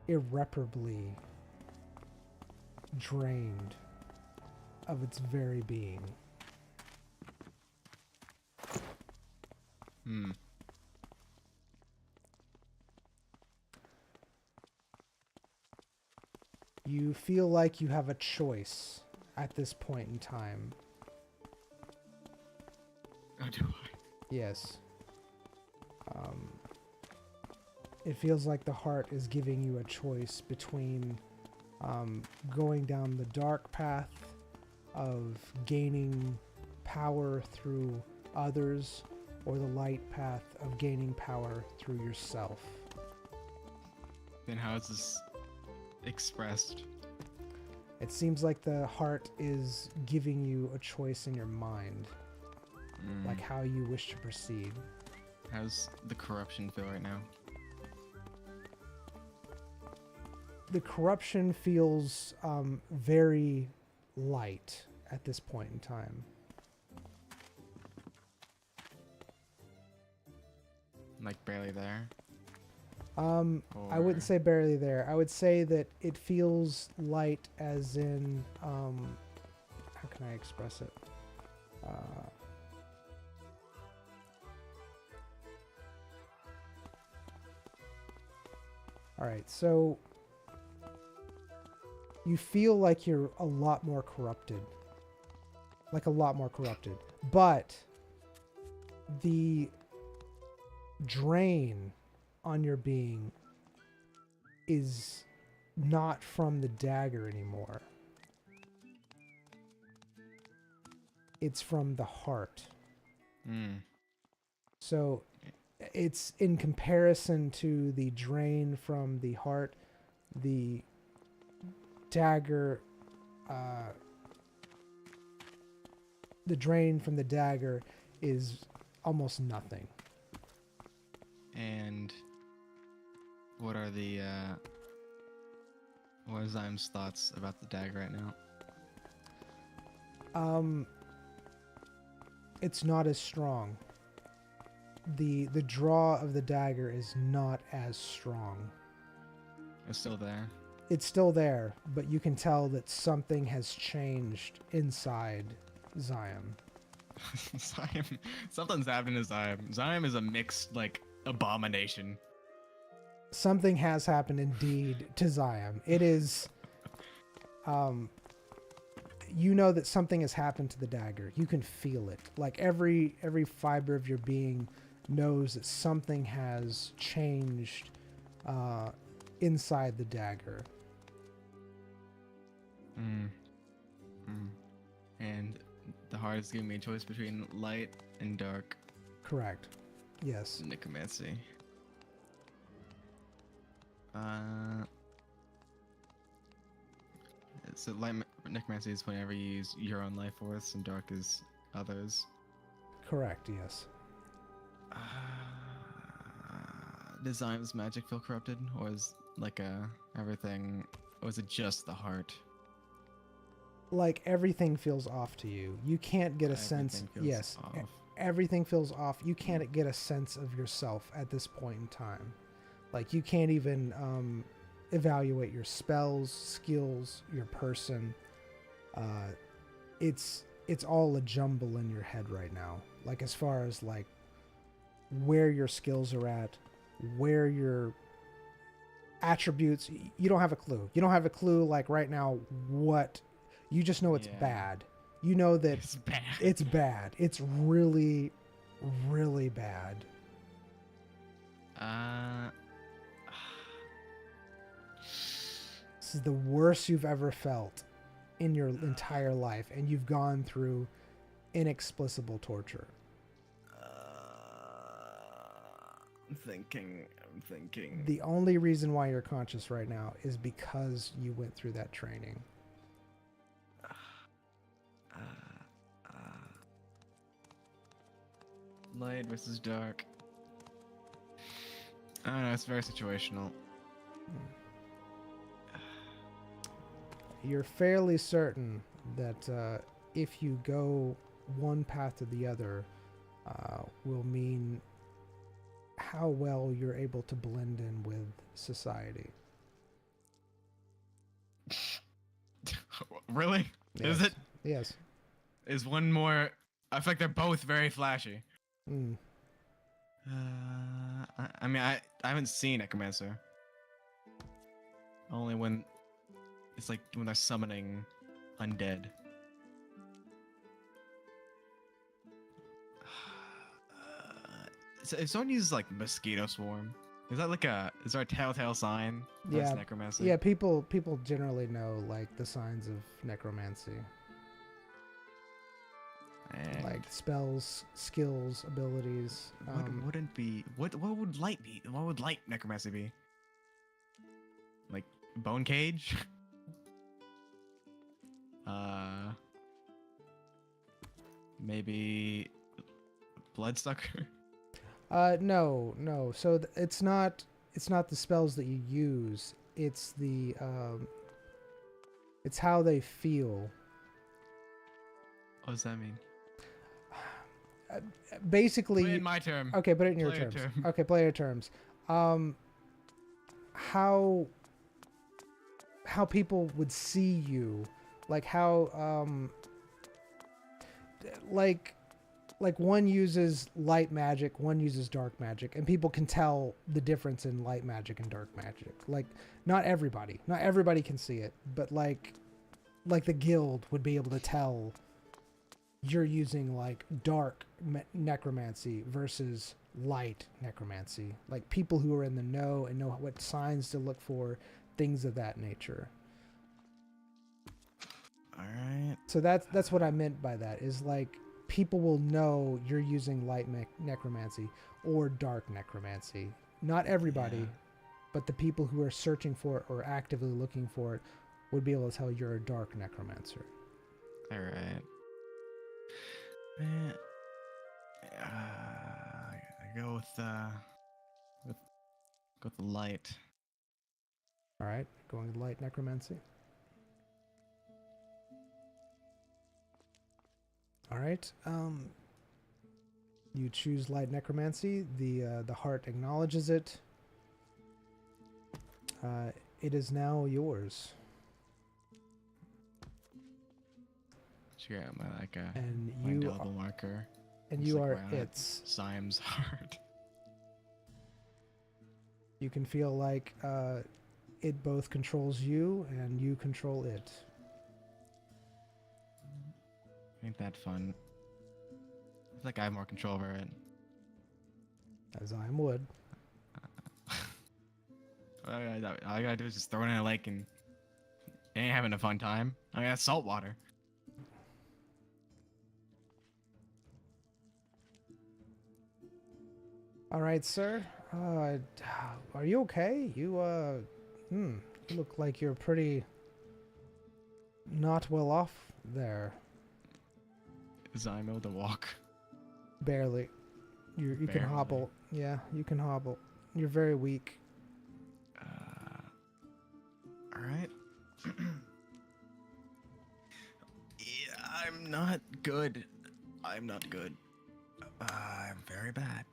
A: irreparably drained of its very being. You feel like you have a choice at this point in time.
B: Oh, do I?
A: Yes. It feels like the heart is giving you a choice between going down the dark path of gaining power through others, or the light path of gaining power through yourself.
B: Then how is this expressed?
A: It seems like the heart is giving you a choice in your mind, like how you wish to proceed.
B: How's the corruption feel right now?
A: The corruption feels very light at this point in time.
B: Like barely there?
A: I wouldn't say barely there. I would say that it feels light as in, how can I express it? Alright, so you feel like you're a lot more corrupted. Like a lot more corrupted. But the drain on your being is not from the dagger anymore. It's from the heart. So it's in comparison to the drain from the heart, the dagger, the drain from the dagger is almost nothing.
B: And what are the what are Zym's thoughts about the dagger right now?
A: It's not as strong. The draw of the dagger is not as strong.
B: It's still there.
A: It's still there, but you can tell that something has changed inside Zym.
B: Zym, something's happening to Zym. Zym is a mixed like abomination.
A: Something has happened indeed to Zym. It is, you know that something has happened to the dagger. You can feel it. Like every fiber of your being knows that something has changed inside the dagger.
B: And the heart is giving me a choice between light and dark.
A: Correct. Yes.
B: Necromancy. So light necromancy is whenever you use your own life force, and dark is others.
A: Correct. Yes.
B: Does Zym's magic feel corrupted, or is like everything, or is it just the heart?
A: Like everything feels off to you. You can't get a sense. Yes. Everything feels off. You can't get a sense of yourself at this point in time. Like you can't even evaluate your spells, skills, your person. It's all a jumble in your head right now. Like as far as like where your skills are at, where your attributes, you don't have a clue. You don't have a clue like right now what, you just know it's bad. You know that
B: It's bad.
A: It's bad. It's really, really bad. This is the worst you've ever felt in your entire life, and you've gone through inexplicable torture.
B: I'm thinking.
A: The only reason why you're conscious right now is because you went through that training.
B: Light versus dark. I don't know, it's very situational.
A: You're fairly certain that if you go one path to the other, will mean how well you're able to blend in with society.
B: Really?
A: Yes.
B: Is it?
A: Yes.
B: Is one more? I feel like they're both very flashy.
A: Mm.
B: I mean, I haven't seen Necromancer. Only when it's like when they're summoning undead. So if someone uses like mosquito swarm, is that like is there a telltale sign that's necromancy?
A: Yeah, people generally know like the signs of necromancy.
B: And
A: like spells, skills, abilities.
B: what wouldn't be what would light be? What would light necromancy be? Like bone cage? Maybe Bloodsucker.
A: No, no. So it's not the spells that you use. It's the it's how they feel.
B: What does that mean?
A: Basically,
B: Put it in my term.
A: okay, put it in your
B: Player
A: terms.
B: term.
A: Okay, player terms. How people would see you, like how like one uses light magic, one uses dark magic, and people can tell the difference in light magic and dark magic. Like not everybody can see it, but like the guild would be able to tell you're using like dark necromancy versus light necromancy. Like people who are in the know and know what signs to look for, things of that nature.
B: All right.
A: So that's what I meant by that, is like people will know you're using light necromancy or dark necromancy. Not everybody,
B: Yeah.
A: but the people who are searching for it or actively looking for it would be able to tell you're a dark necromancer.
B: All right. I go with the light.
A: All right, going with light necromancy. All right. You choose light necromancy. The heart acknowledges it. It is now yours.
B: Check out my
A: And
B: my
A: you
B: indelible marker.
A: and
B: Just
A: you
B: like
A: are
B: where
A: its.
B: Syme's heart.
A: You can feel like it both controls you and you control it.
B: Ain't that fun? I feel like I have more control over it.
A: As I would.
B: All I gotta do is just throw it in a lake and it ain't having a fun time. I mean, that's salt water.
A: All right, sir. Are you okay? You look like you're pretty not well off there.
B: Zyme able to walk.
A: Barely. You can
B: Barely.
A: hobble. Yeah, you can hobble. You're very weak.
B: All right. Yeah, I'm not good. I'm not good. I'm very bad.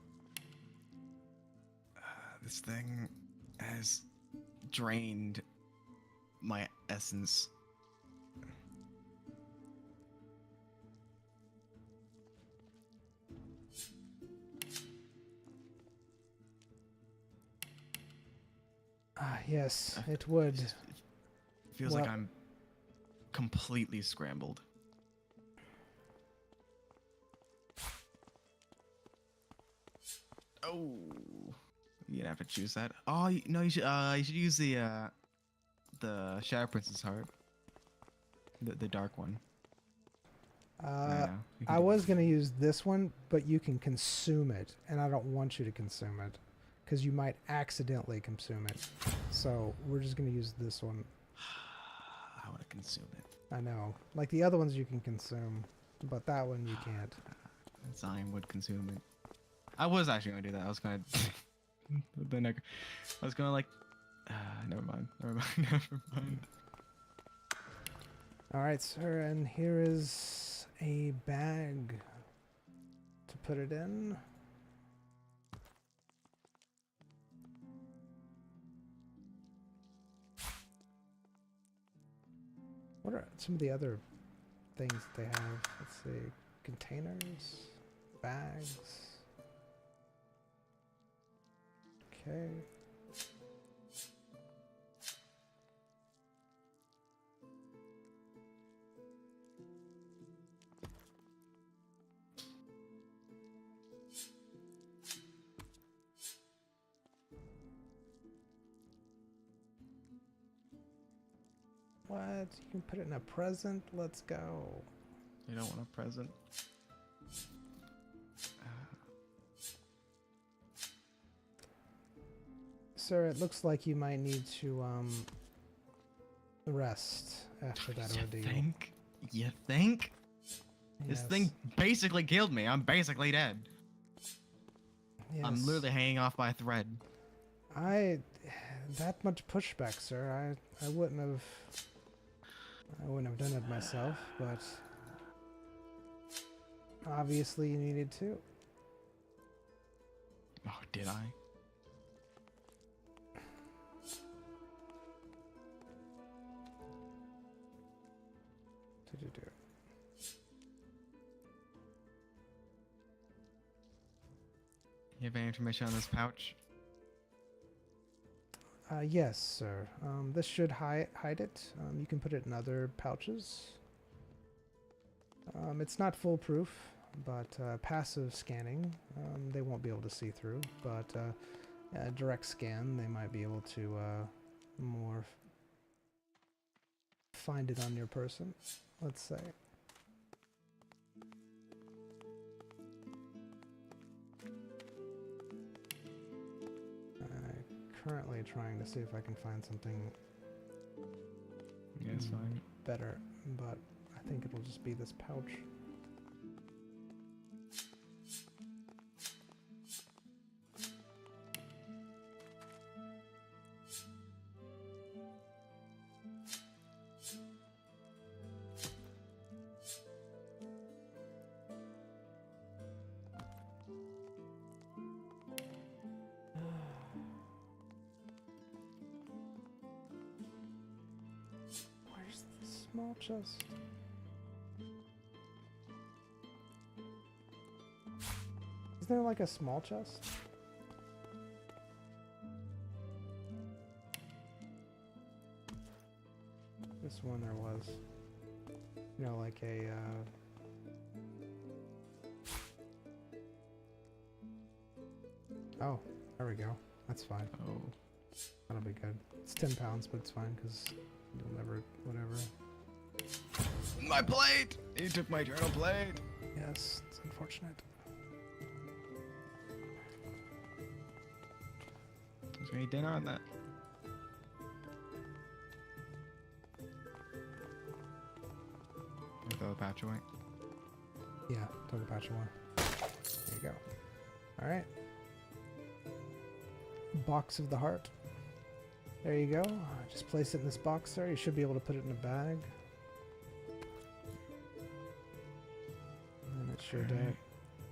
B: This thing has drained my essence.
A: Yes, it would.
B: It feels like
A: Well-
B: I'm completely scrambled. Oh, you have to choose that. Oh, no, you should use the Shadow Prince's heart, the dark one. I know, you can
A: I
B: do
A: was going to use this one, but you can consume it, and I don't want you to consume it, because you might accidentally consume it. So we're just going to use this one.
B: I want to consume it.
A: I know. Like the other ones you can consume, but that one you can't.
B: Zyme would consume it. I was actually gonna do that. I was gonna. Then I was gonna like. Never mind. Never mind. Never mind.
A: All right, sir, and here is a bag to put it in. What are some of the other things that they have? Let's see. Containers, bags. Okay. What? You can put it in a present? Let's go.
B: You don't want a present.
A: Sir, it looks like you might need to rest after that
B: You
A: ordeal.
B: think? You think? This
A: Yes.
B: thing basically killed me. I'm basically dead. I'm
A: Yes.
B: literally hanging off by a thread.
A: That much pushback, sir. I wouldn't have done it myself, but obviously you needed to.
B: Oh, did I?
A: Did you do it?
B: You have any information on this pouch?
A: Yes, sir. This should hide it. You can put it in other pouches. It's not foolproof, but passive scanning, they won't be able to see through. But direct scan, they might be able to more find it on your person, let's say. Currently trying to see if I can find something
B: Yeah, it's fine.
A: better, but I think it'll just be this pouch. Where's the small chest? Is there like a small chest? This one there was. You know, like a Oh, there we go. That's fine.
B: Oh.
A: That'll be good. It's 10 pounds, but it's fine because you'll never, whatever.
B: My plate! He took my journal plate!
A: Yes, it's unfortunate.
B: There's gonna eat dinner on that. Throw the patch away.
A: Yeah, throw the patch away. There you go. Alright. Box of the heart. There you go. Just place it in this box there. You should be able to put it in a bag. And it should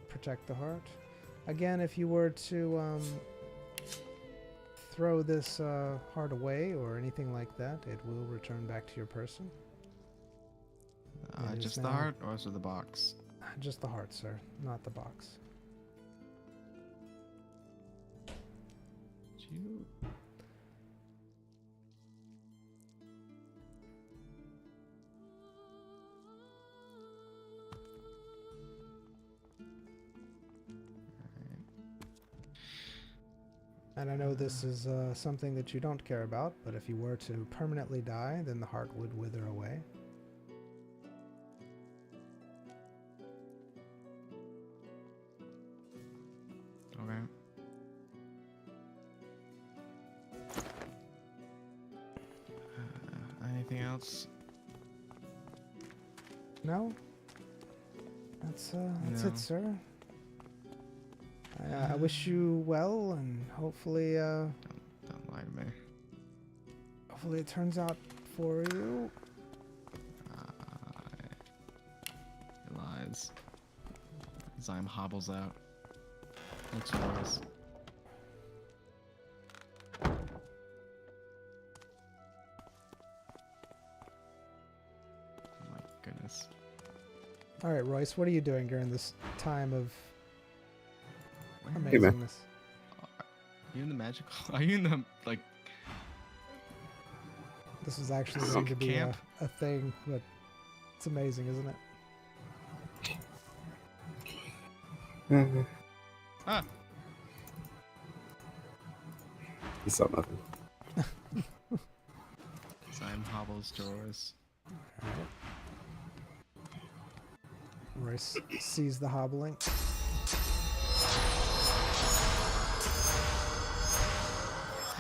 A: protect the heart. Again, if you were to throw this heart away or anything like that, it will return back to your person. It is
B: Just the
A: now-
B: heart, or also the box?
A: Just the heart, sir, not the box.
B: You...
A: And I know this is something that you don't care about, but if you were to permanently die, then the heart would wither away.
B: Okay. Anything else?
A: No? That's
B: No.
A: it, sir. I wish you well, and hopefully,
B: Don't lie to me.
A: hopefully it turns out for you.
B: He lies. Zyme hobbles out. Looks worse. Oh my goodness.
A: All right, Royce, what are you doing during this time of
C: Hey, man.
A: amazingness?
B: Are you in the magical? Are you in the, like...
A: This is actually
C: Summer
A: going to be
B: camp?
A: a thing, but it's amazing, isn't it?
B: Ah!
C: He saw nothing.
B: Zyme hobbles Doris.
A: All right. Royce sees the hobbling.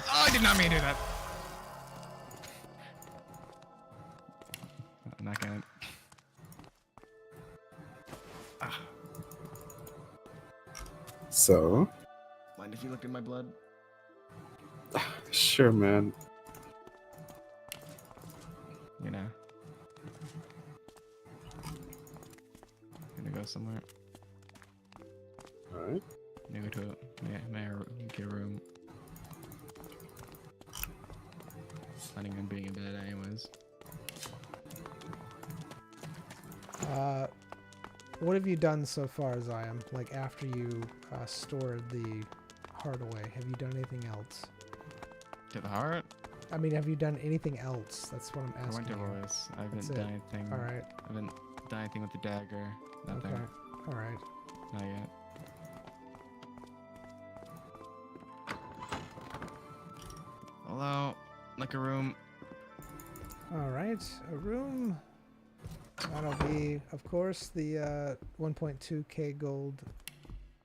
B: Oh, I did not mean to do that! I'm not gonna...
C: So,
B: Mind if you look at my blood?
C: sure, man.
B: You know. Gonna go somewhere.
C: All right.
B: Maybe to may I get a room. Planning on being in bed anyways.
A: What have you done so far, Zion? Like after you stored the heart away, have you done anything else?
B: To the heart?
A: I mean, have you done anything else? That's what I'm
B: I went
A: asking
B: to
A: you.
B: Horus. I haven't
A: That's
B: done
A: it.
B: anything.
A: All right.
B: I haven't done anything with the dagger. Nothing.
A: Okay. All right.
B: Not yet. Hello? Like a room.
A: All right. A room. That'll be, of course, the 1.2k gold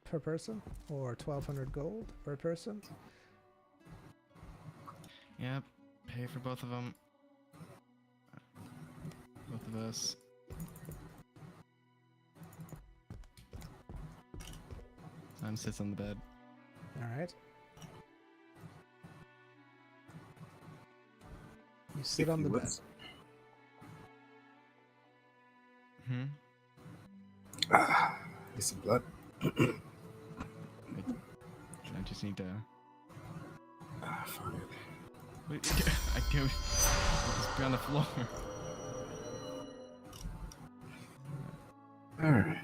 A: per person, or 1,200 gold per person.
B: Yep. Pay for both of them. Both of us. Sam sits on the bed.
A: All right. You sit on the bed.
B: Hmm?
C: Need some blood.
B: I just need to...
C: Fine.
B: Wait, I can't... I'll just be on the floor.
C: All right.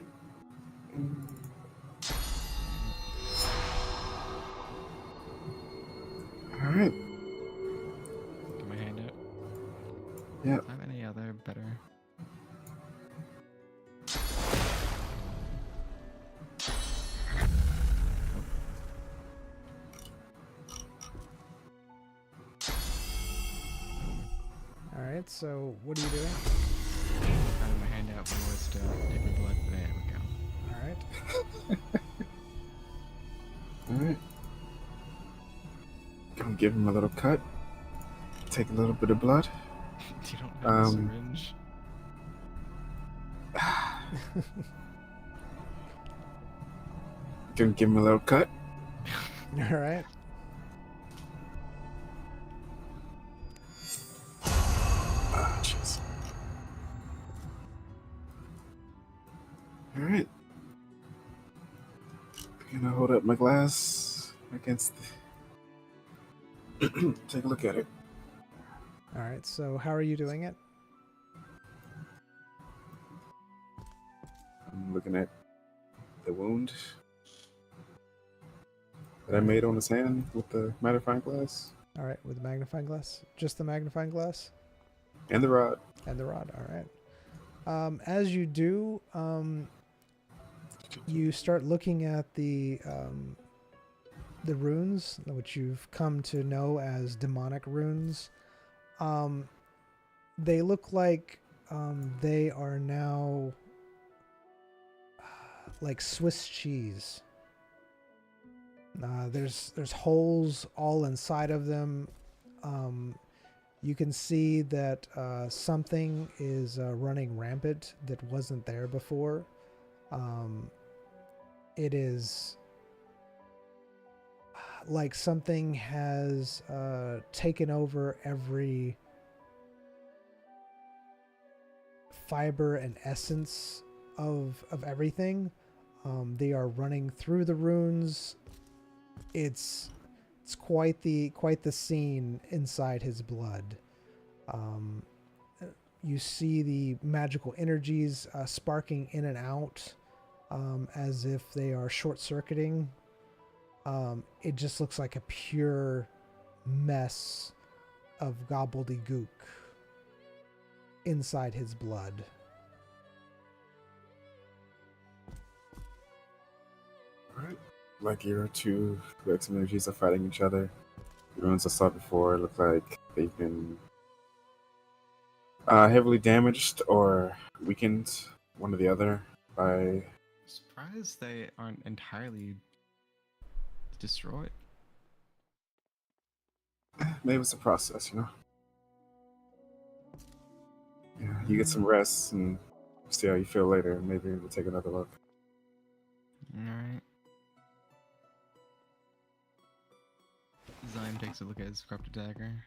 C: All right.
B: Get my hand out.
C: Yep.
B: Do I have any other better?
A: All right. So what are you doing?
B: Having my hand out for Wars to take my blood. There we go.
A: All right.
C: All right. Gonna give him a little cut. Take a little bit of blood.
B: You don't have a syringe?
C: Gonna give him a little cut.
A: All right.
C: Ah, jeez. All right. Gonna hold up my glass against the... Take a look at it.
A: All right. So how are you doing it?
C: I'm looking at the wound that I made on his hand with the magnifying glass
A: All right. With the magnifying glass? Just the magnifying glass?
C: and the rod.
A: And the rod. All right. As you do, you start looking at the runes, which you've come to know as demonic runes. They look like they are now like Swiss cheese. There's holes all inside of them. You can see that something is running rampant that wasn't there before. It is like something has taken over every fiber and essence of everything. They are running through the runes. It's quite the scene inside his blood. You see the magical energies sparking in and out as if they are short-circuiting. It just looks like a pure mess of gobbledygook inside his blood.
C: Alright. Like your two Rex energies are fighting each other. The ones I saw before look like they've been heavily damaged or weakened, one or the other, by...
B: Surprised they aren't entirely destroyed.
C: Maybe it's a process, you know? Yeah, you get some rest and see how you feel later. Maybe we'll take another look.
B: Alright. Zyme takes a look at his corrupted dagger.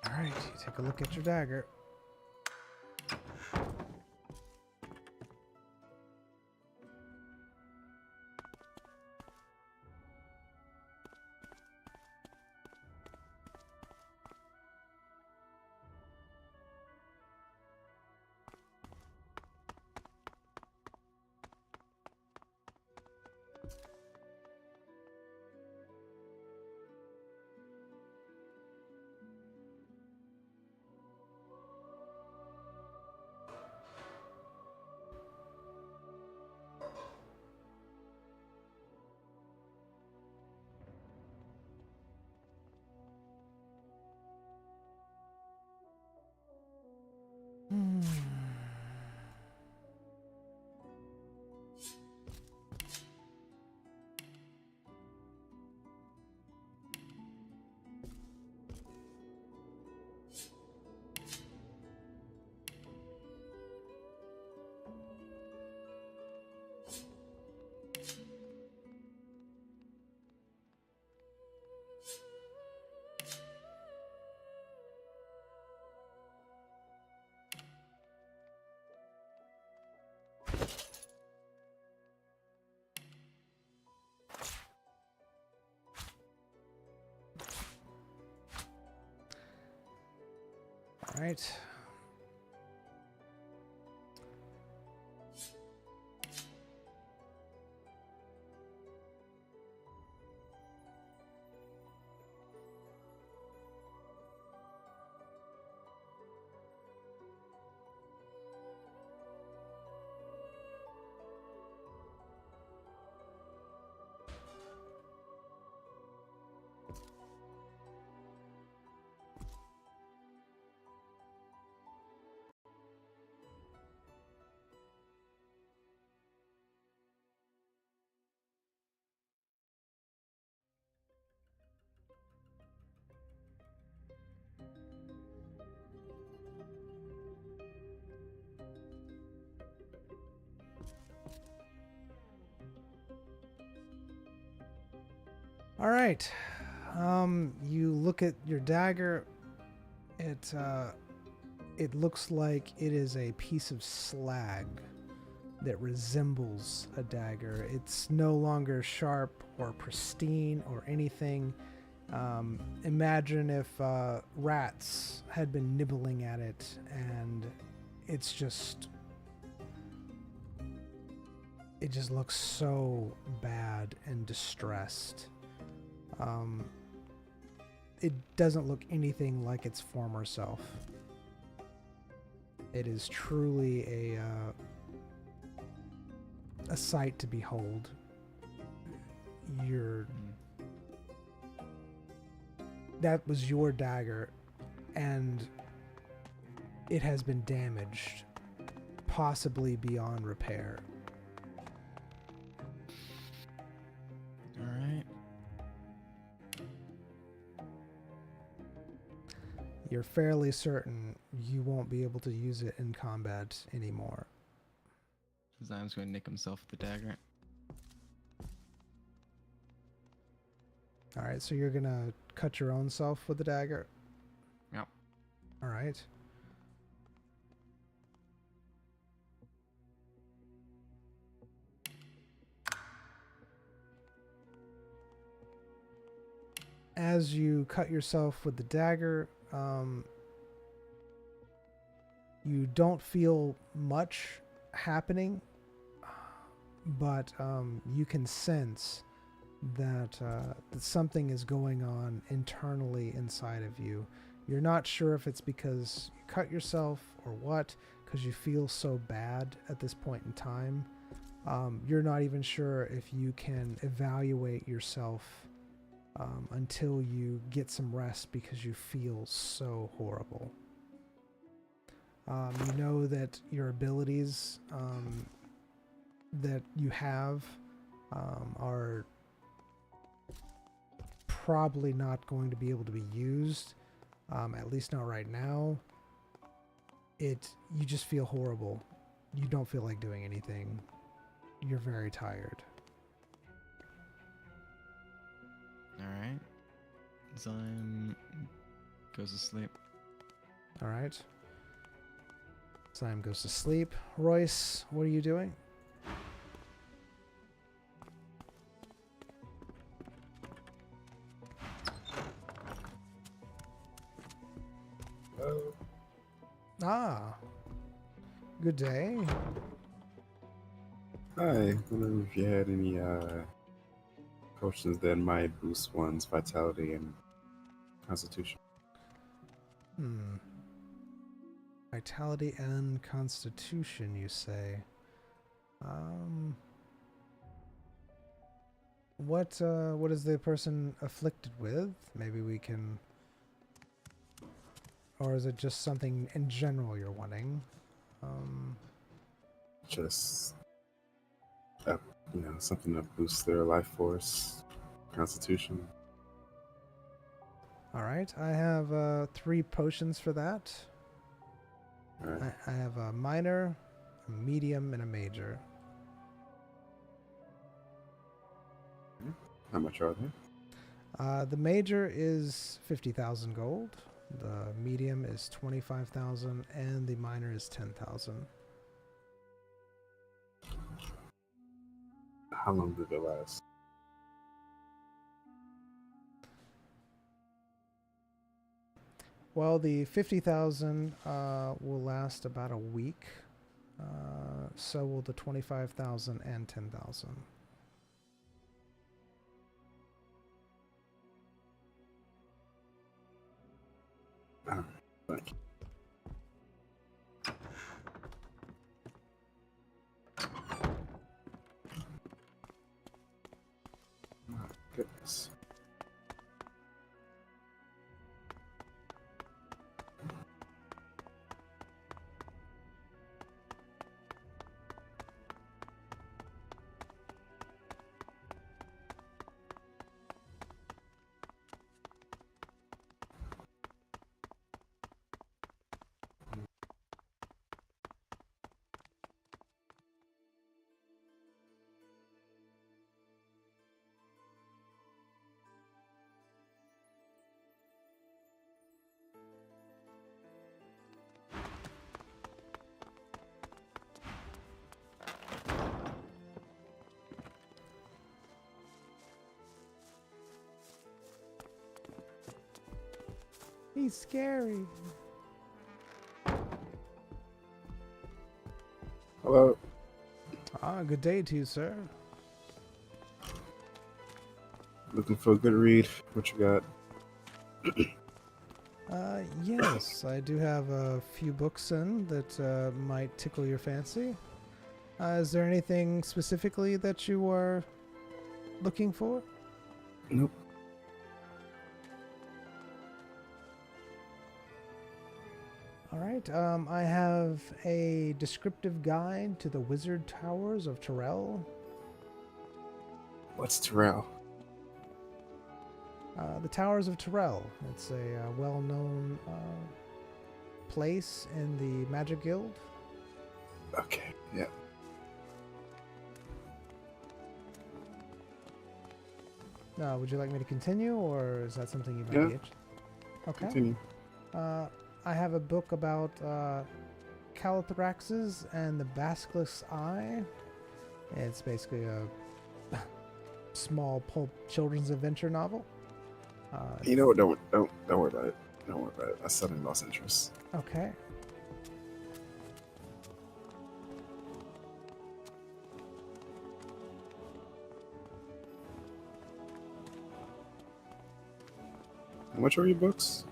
A: Alright, you take a look at your dagger. All right. All right. You look at your dagger. It looks like it is a piece of slag that resembles a dagger. It's no longer sharp or pristine or anything. Imagine if rats had been nibbling at it, and it just looks so bad and distressed. It doesn't look anything like its former self. It is truly a sight to behold. That was your dagger, and it has been damaged, possibly beyond repair.
B: All right.
A: You're fairly certain you won't be able to use it in combat anymore.
B: Zyme's going to nick himself with the dagger.
A: All right, so you're gonna cut your own self with the dagger?
B: Yep.
A: All right. As you cut yourself with the dagger, you don't feel much happening, but you can sense that something is going on internally inside of you. You're not sure if it's because you cut yourself or what, because you feel so bad at this point in time. You're not even sure if you can evaluate yourself until you get some rest, because you feel so horrible. You know that your abilities that you have are probably not going to be able to be used, at least not right now. You just feel horrible. you don't feel like doing anything. You're very tired.
B: All right. Zyme goes to sleep.
A: All right. Zyme goes to sleep. Royce, what are you doing? Ah. Good day.
C: Hi, wondering if you had any potions that might boost one's vitality and constitution.
A: Vitality and constitution, you say? What is the person afflicted with? Maybe we can... Or is it just something in general you're wanting?
C: Just, something to boost their life force, constitution.
A: Alright, I have 3 potions for that.
C: All right.
A: I have a minor, a medium, and a major.
C: How much are they?
A: The major is 50,000 gold, the medium is 25,000, and the minor is 10,000.
C: How long do they last?
A: Well, the 50,000 will last about a week. So will the 25,000 and 10,000.
C: All right, thank you. My goodness.
A: He's scary.
C: Hello.
A: Good day to you, sir.
C: Looking for a good read. What you got?
A: Yes, I do have a few books in that might tickle your fancy. Is there anything specifically that you are looking for?
C: Nope.
A: All right. I have a descriptive guide to the Wizard Towers of Terrell.
C: What's Terrell?
A: The Towers of Terrell. It's a well-known place in the Magic Guild.
C: Okay, yeah.
A: Would you like me to continue, or is that something you might
C: Yeah.
A: be interested? Okay.
C: Continue.
A: I have a book about Calathraxes and the Basilisk's Eye. It's basically a small pulp children's adventure novel.
C: You know what? Don't worry about it. Don't worry about it. I suddenly lost interest.
A: Okay.
C: How much are your books?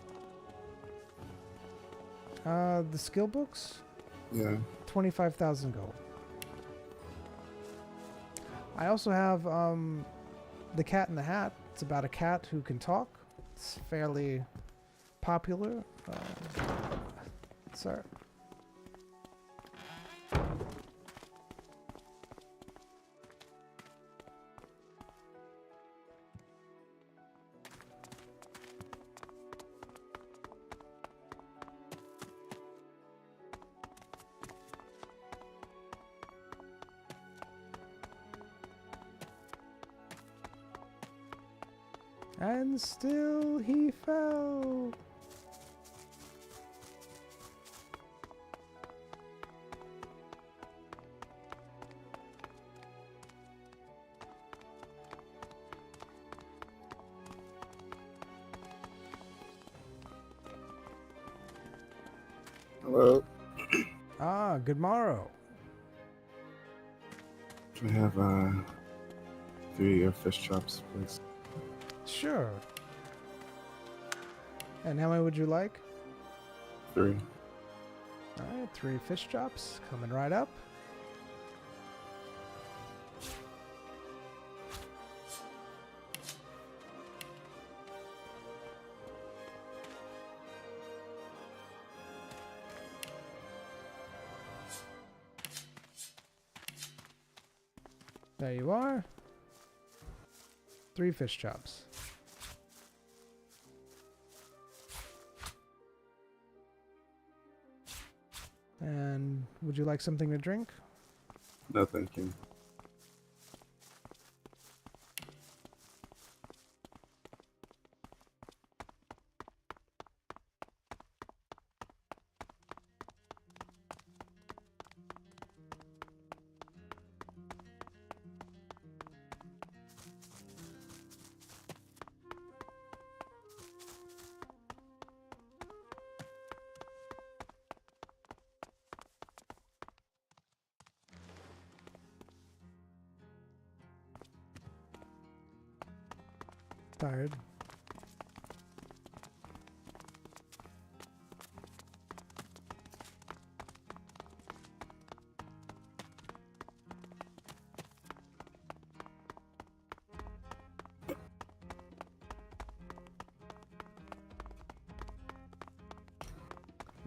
A: The skill books,
C: Yeah.
A: 25,000 gold. I also have The Cat in the Hat. It's about a cat who can talk. It's fairly popular. Sir. And still he fell.
C: Hello.
A: Ah, good morrow.
C: Can I have 3 fish chops, please?
A: Sure. And how many would you like?
C: 3.
A: Alright, 3 fish chops coming right up. There you are. 3 fish chops. And would you like something to drink?
C: No, thank you.
A: Tired.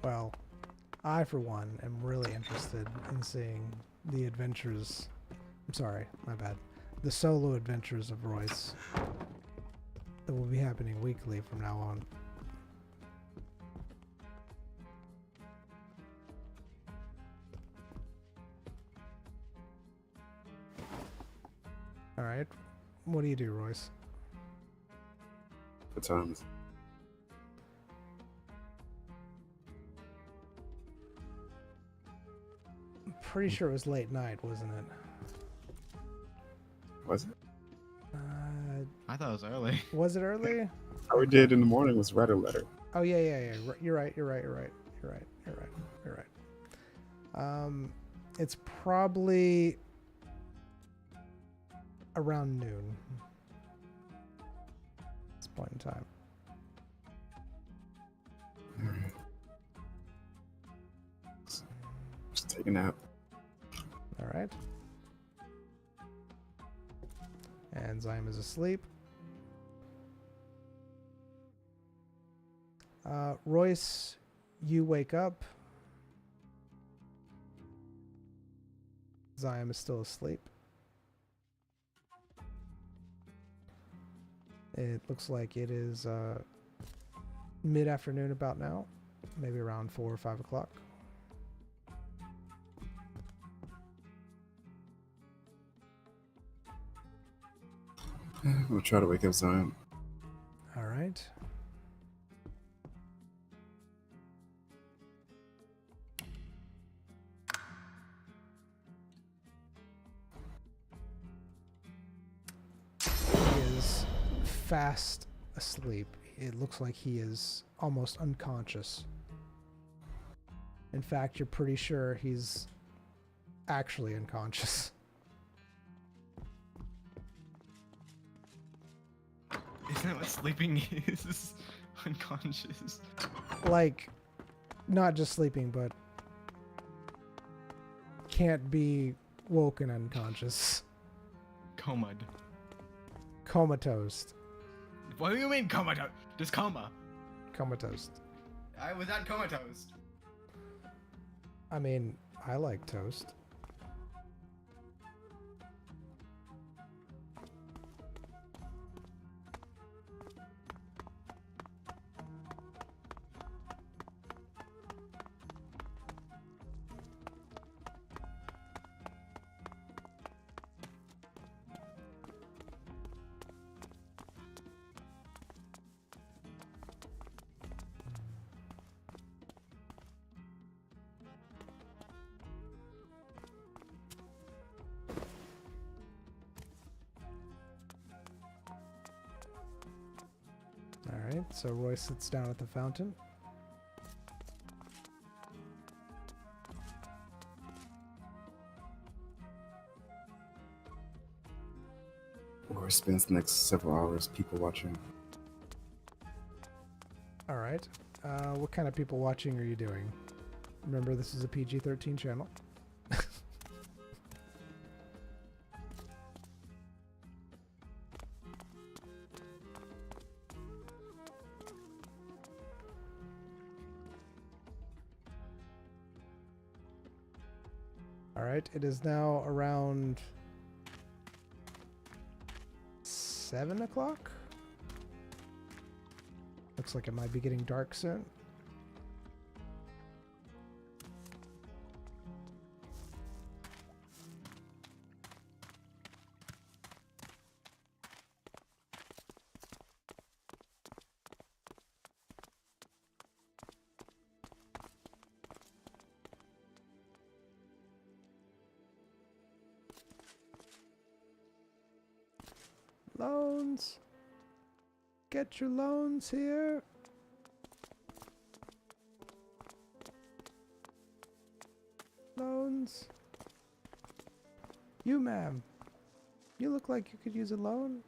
A: Well, I, for one, am really interested in seeing the adventures. I'm sorry, my bad. The solo adventures of Royce that will be happening weekly from now on. Alright. What do you do, Royce?
C: What time is it?
A: I'm pretty sure it was late night, wasn't it?
C: Was it?
B: I thought it was early.
A: Was it early?
C: All we did in the morning was write a letter.
A: Oh yeah. You're right. It's probably around noon. At this point in time.
C: Alright. Just take a nap.
A: All right. And Zyme is asleep. Royce, you wake up. Zyme is still asleep. It looks like it is mid-afternoon about now, maybe around 4 or 5 o'clock.
C: We'll try to wake up Zion.
A: All right. He is fast asleep. It looks like he is almost unconscious. In fact, you're pretty sure he's actually unconscious.
B: Isn't that what sleeping is? Unconscious.
A: Like, not just sleeping, but can't be woken unconscious.
B: Comed.
A: Comatose.
B: What do you mean comatose? Just coma.
A: Comatose.
B: I was not comatose.
A: I mean, I like toast. right, so Roy sits down at the fountain.
C: Or spends the next several hours people watching.
A: All right. What kind of people watching are you doing? Remember, this is a PG-13 channel. All right. It is now around 7 o'clock. Looks like it might be getting dark soon. Loans. Get your loans here. Loans. You, ma'am. You look like you could use a loan.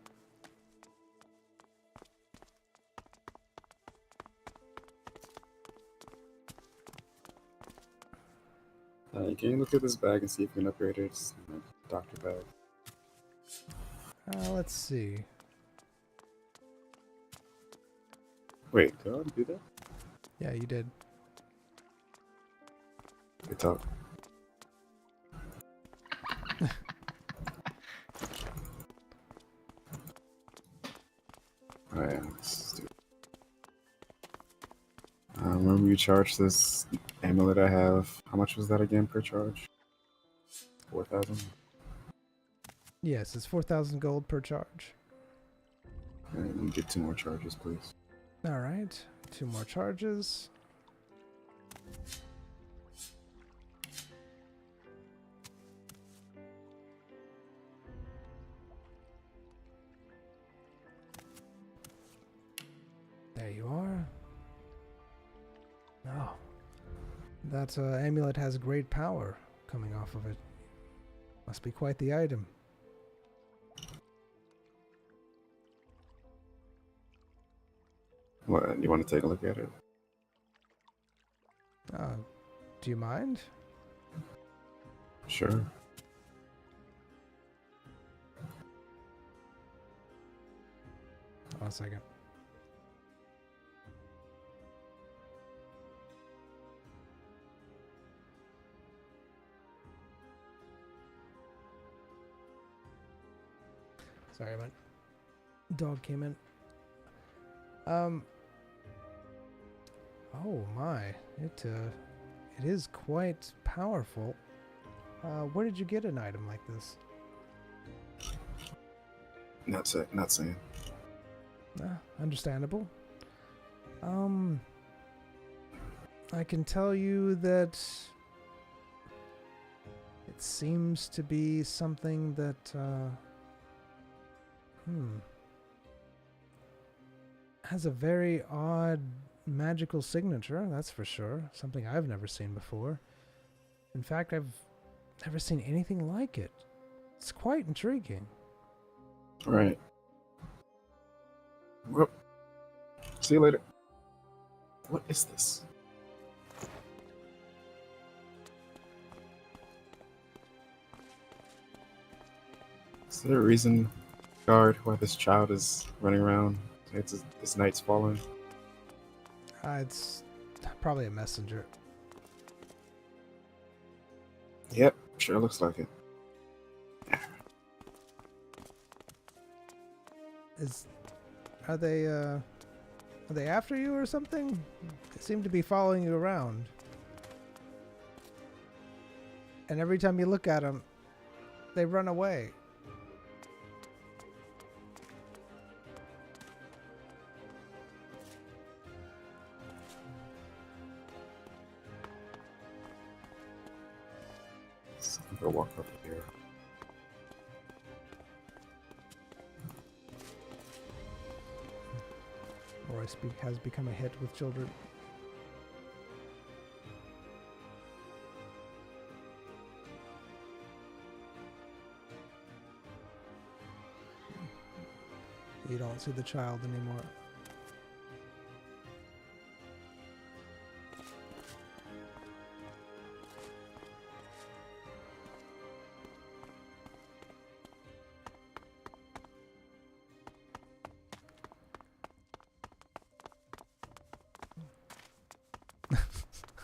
C: Can you look at this bag and see if you can upgrade it? It's a doctor bag.
A: Let's see.
C: Wait, did I already do that?
A: Yeah, you did.
C: Good talk. Alright, let's do it. Remember you charged this amulet I have. How much was that again per charge? 4,000?
A: Yes, it's 4,000 gold per charge.
C: Alright, let me get 2 more charges, please.
A: All right, 2 more charges. There you are. Oh, that amulet has great power coming off of it. Must be quite the item.
C: What, you want to take a look at it?
A: Do you mind?
C: Sure.
A: Hold on a second. Sorry, my dog came in. Oh my, it is quite powerful. Where did you get an item like this?
C: Not saying.
A: Understandable. I can tell you that it seems to be something that has a very odd magical signature, that's for sure. Something I've never seen before. In fact, I've never seen anything like it. It's quite intriguing.
C: All right. Well, see you later. What is this? Is there a reason, guard, why this child is running around? This night's falling.
A: It's probably a messenger.
C: Yep, sure looks like it.
A: Are they after you or something? They seem to be following you around. And every time you look at them, they run away.
C: So I'm gonna walk up here.
A: Roy voice has become a hit with children. You don't see the child anymore.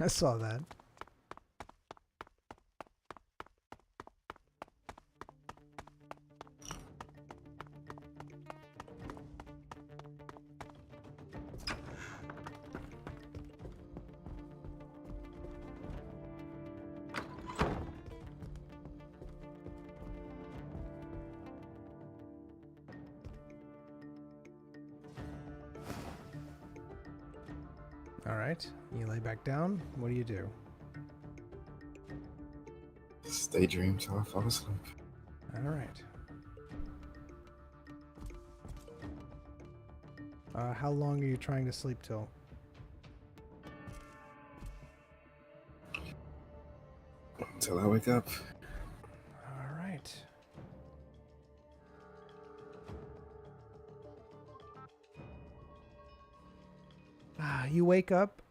A: I saw that. All right, you lay back down. What do you do?
C: Just daydream till I fall asleep.
A: All right. How long are you trying to sleep till?
C: Until I wake up.
A: All right. You wake up.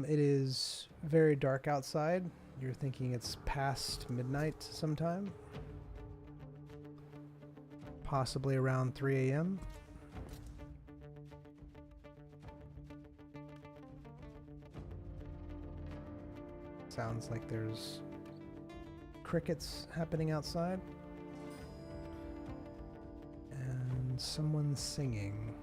A: It is very dark outside. You're thinking it's past midnight sometime. Possibly around 3 a.m. Sounds like there's crickets happening outside. And someone's singing.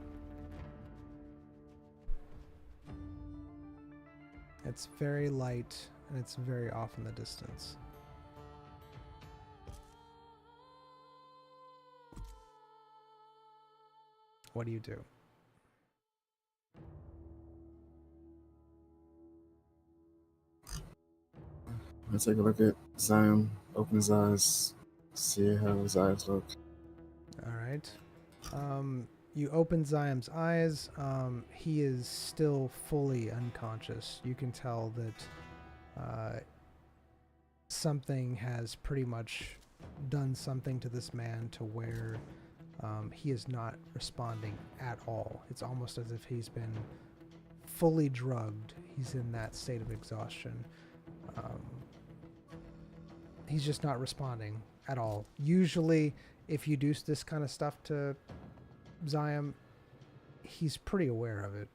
A: It's very light and it's very off in the distance. What do you do?
C: I take a look at Zion, open his eyes, see how his eyes look.
A: All right. You open Ziam's eyes. He is still fully unconscious. You can tell that something has pretty much done something to this man to where he is not responding at all. It's almost as if he's been fully drugged. He's in that state of exhaustion. He's just not responding at all. Usually, if you do this kind of stuff to Ziam, he's pretty aware of it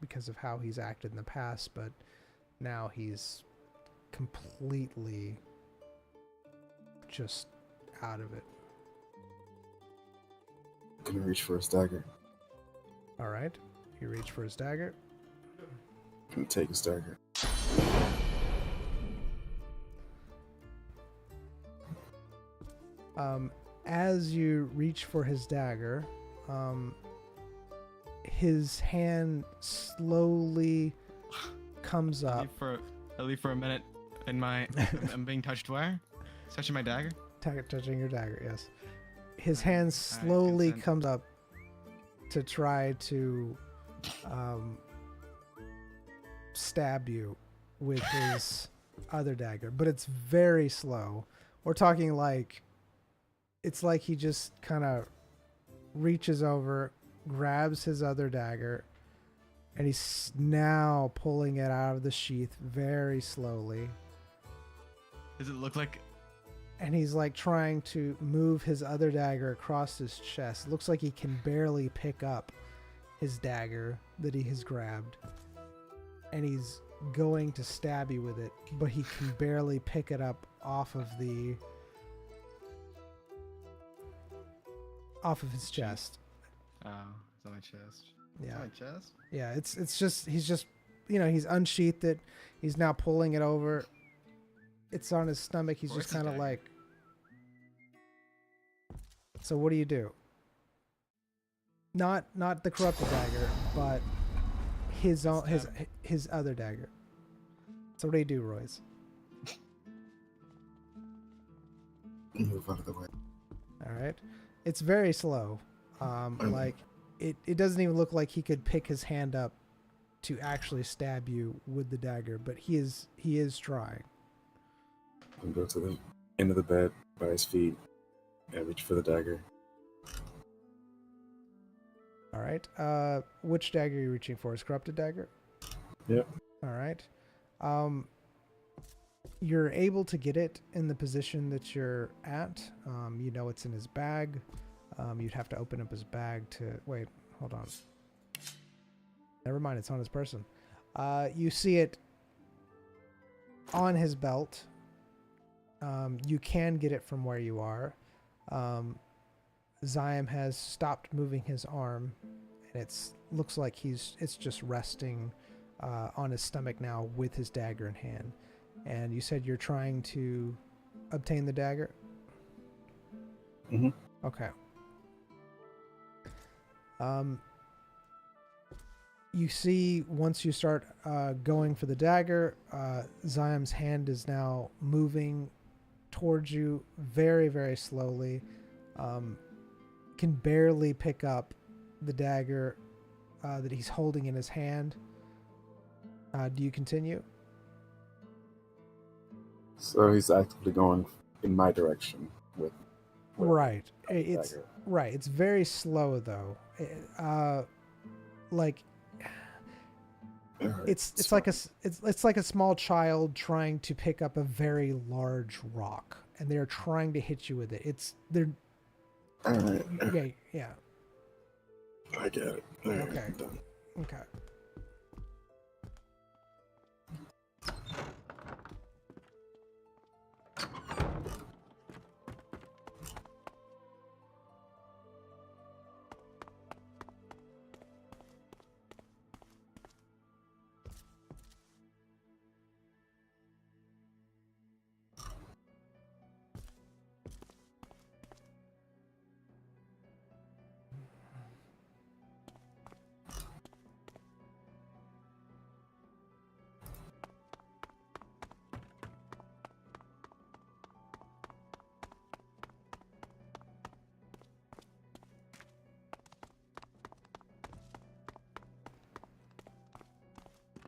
A: because of how he's acted in the past, but now he's completely just out of it.
C: I'm gonna reach for his dagger.
A: All right, you reach for his dagger.
C: I'm gonna take his dagger.
A: As you reach for his dagger, his hand slowly comes up.
B: I leave for a minute in my... I'm being touched where? Touching my dagger?
A: Touching your dagger, yes. His hand slowly
B: consent.
A: comes up to try to stab you with his other dagger, but it's very slow. We're talking like... It's like he just kind of reaches over, grabs his other dagger, and he's now pulling it out of the sheath very slowly.
B: Does it look like...
A: And he's like trying to move his other dagger across his chest. It looks like he can barely pick up his dagger that he has grabbed. And he's going to stab you with it, but he can barely pick it up off of his chest.
B: Oh, it's on my chest.
A: Yeah.
B: My chest?
A: Yeah, it's just he's just, you know, he's unsheathed it. He's now pulling it over. It's on his stomach. He's
B: Where's
A: just
B: his
A: kind of
B: dagger?
A: like. So what do you do? Not the corrupted dagger, but his own his other dagger. So what do you do, Royce?
C: Move out of the way.
A: All right. It's very slow. Like it doesn't even look like he could pick his hand up to actually stab you with the dagger, but he is trying.
C: I go to the end of the bed by his feet and reach for the dagger.
A: All right. Which dagger are you reaching for? Is corrupted dagger?
C: Yep.
A: All right. You're able to get it in the position that you're at. You know it's in his bag. You'd have to open up his bag to... Wait, hold on. Never mind, it's on his person. You see it on his belt. You can get it from where you are. Ziam has stopped moving his arm, and looks like it's just resting on his stomach now with his dagger in hand. And you said you're trying to obtain the dagger?
C: Mm-hmm.
A: Okay. You see, once you start going for the dagger, Ziam's hand is now moving towards you very, very slowly. Can barely pick up the dagger that he's holding in his hand. Do you continue?
C: So he's actively going in my direction with
A: Right.
C: the
A: It's
C: dagger.
A: right. It's very slow though. Like
C: Alright,
A: it's like it's like a small child trying to pick up a very large rock, and they're trying to hit you with it. They're
C: Alright.
A: yeah.
C: I get it. Alright,
A: Okay.
C: I'm done.
A: Okay.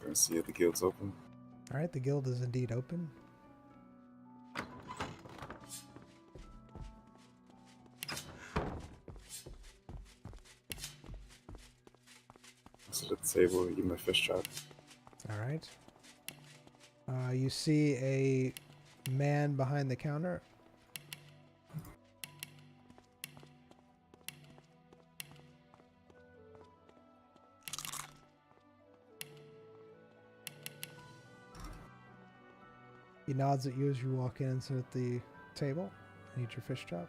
C: Gonna see if the guild's open.
A: All right. The guild is indeed open.
C: Sit at the table, eat my fish chop.
A: All right. You see a man behind the counter. He nods at you as you walk in and sit at the table and eat your fish chop.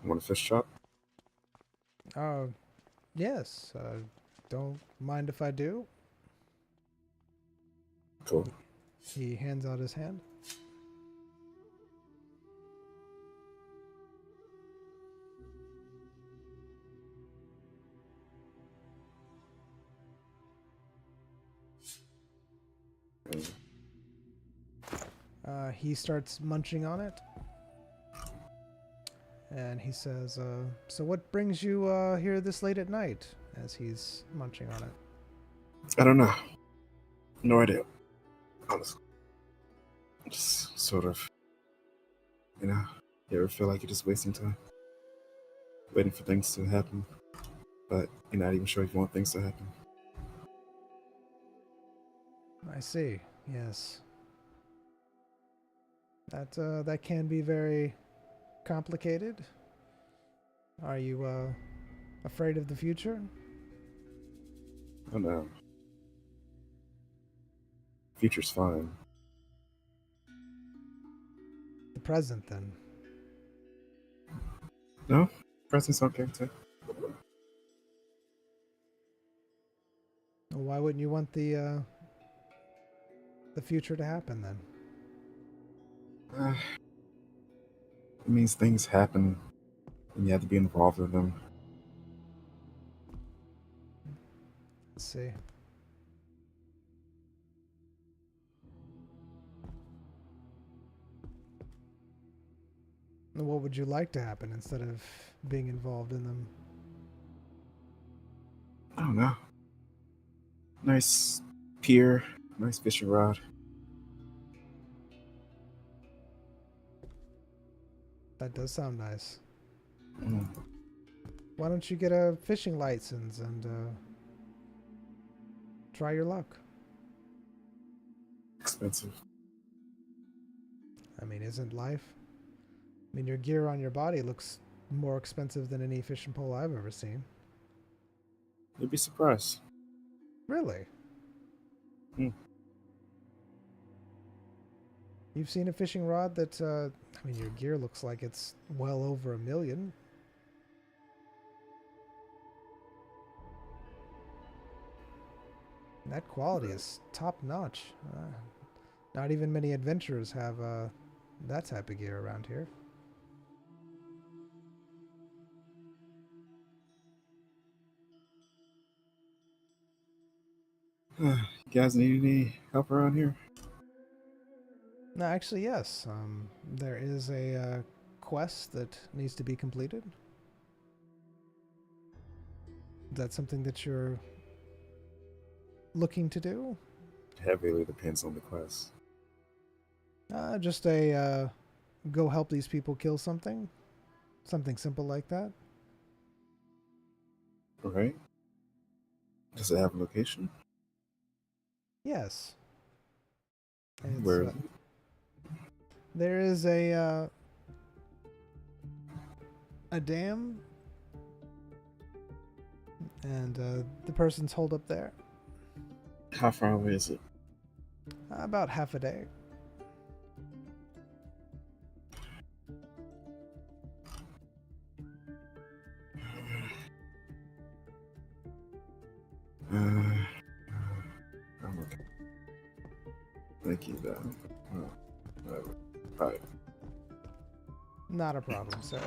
C: Want a fish chop?
A: Yes. Don't mind if I do.
C: Cool.
A: He hands out his hand. He starts munching on it. And he says, so what brings you here this late at night? As he's munching on it.
C: I don't know. No idea. Honestly. Just sort of, you ever feel like you're just wasting time? Waiting for things to happen, but you're not even sure if you want things to happen.
A: I see. Yes. That can be very complicated. Are you afraid of the future?
C: Oh no. Future's fine.
A: The present, then.
C: No? Present's okay too.
A: Well, why wouldn't you want the future to happen then?
C: It means things happen and you have to be involved with them.
A: see. What would you like to happen instead of being involved in them?
C: I don't know. Nice pier, nice fishing rod.
A: That does sound nice.
C: Mm,
A: Why don't you get a fishing license and try your luck?
C: expensive.
A: I mean, isn't life? I mean, your gear on your body looks more expensive than any fishing pole I've ever seen.
C: You'd be surprised.
A: Really?
C: Hmm.
A: You've seen a fishing rod that, I mean, your gear looks like it's well over $1 million. That quality is top notch. Not even many adventurers have that type of gear around here.
C: You guys need any help around here?
A: No, actually, yes. There is a quest that needs to be completed. Is that something that you're looking to do?
C: Heavily depends on the class.
A: Just a go help these people kill something? Something simple like that?
C: Okay. Does it have a location?
A: Yes. It's,
C: Where is it?
A: there is a dam, and the person's holed up there.
C: How far away is it?
A: About half a day.
C: I'm okay. Thank you, though. Bye.
A: Not a problem, sir.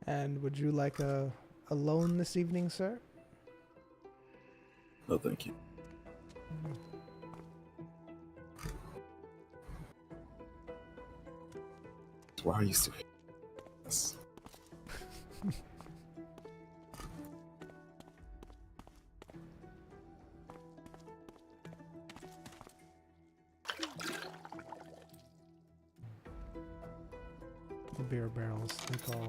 A: And would you like a loan this evening, sir?
C: No, thank you. That's why I used to hate this.
A: The beer barrels, they call.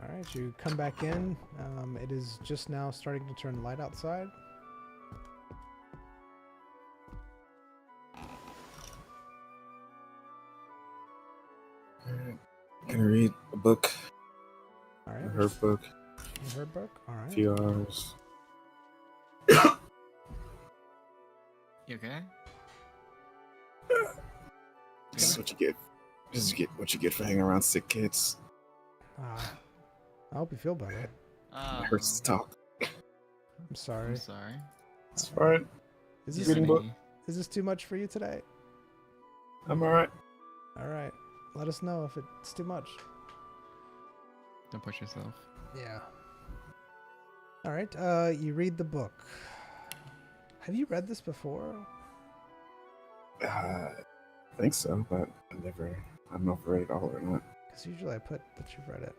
A: Alright, you come back in. It is just now starting to turn light outside.
C: Alright. Can I read a book?
A: Alright.
C: A herb book?
A: A herb book?
C: A
A: Alright.
C: few hours.
B: You okay?
C: This is what you get This is what you get for hanging around sick kids.
A: I hope you feel better.
C: It hurts to talk.
A: I'm sorry.
B: I'm sorry.
C: It's fine.
A: Is
B: Do you
A: this
B: have
C: Reading book.
B: any-
A: is this too much for you today?
C: I'm alright.
A: All right. Let us know if it's too much.
B: Don't push yourself.
A: Yeah. All right. You read the book. Have you read this before?
C: I think so, but I don't know if I read it all or not.
A: Because usually I put that you've read it.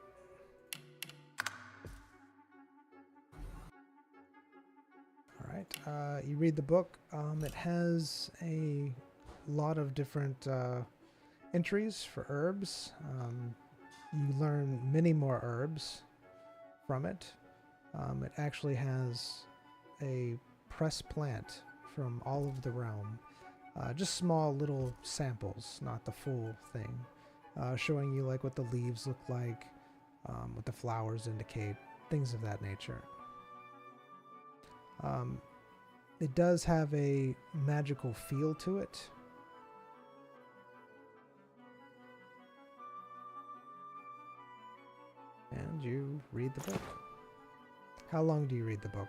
A: All right. You read the book. It has a lot of different entries for herbs. You learn many more herbs from it. It actually has a press plant from all of the realm. Just small little samples, not the full thing. Showing you like what the leaves look like, what the flowers indicate, things of that nature. It does have a magical feel to it. And you read the book. How long do you read the book?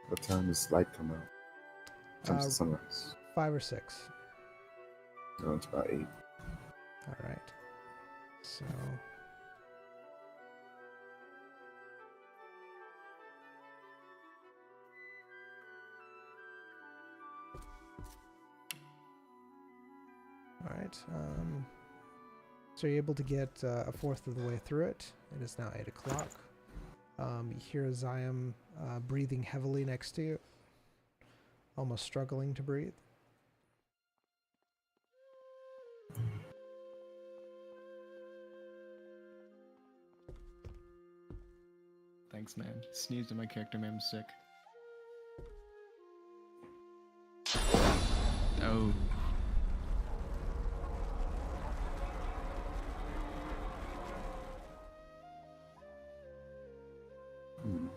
C: What time does light come out? Comes to sunrise.
A: 5 or 6.
C: No, it's about 8.
A: All right. So. All right. So you're able to get a fourth of the way through it. It is now 8 o'clock. You hear Zion breathing heavily next to you, almost struggling to breathe.
B: Thanks, man. Sneezed at my character made him sick. Oh.
C: Hmm.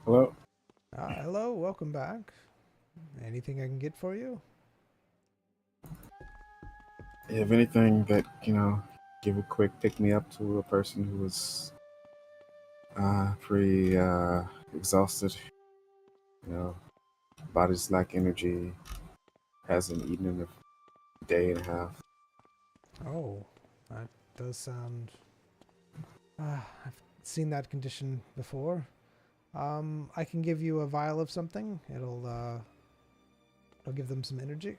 C: Hello?
A: Hello, welcome back. Anything I can get for you?
C: You have anything that, give a quick pick me up to a person who was pretty exhausted? Body's lack energy, hasn't eaten in a day and a half.
A: Oh, that does sound... I've seen that condition before. I can give you a vial of something. It'll give them some energy.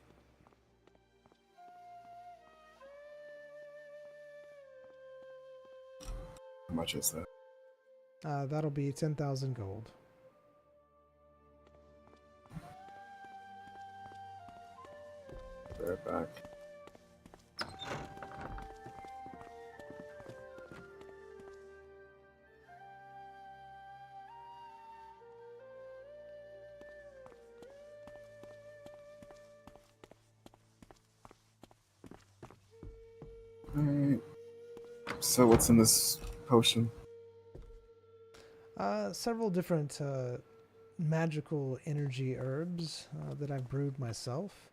C: How much is that?
A: That'll be 10,000 gold.
C: Right back. Alright. So what's in this potion?
A: Several different magical energy herbs that I've brewed myself.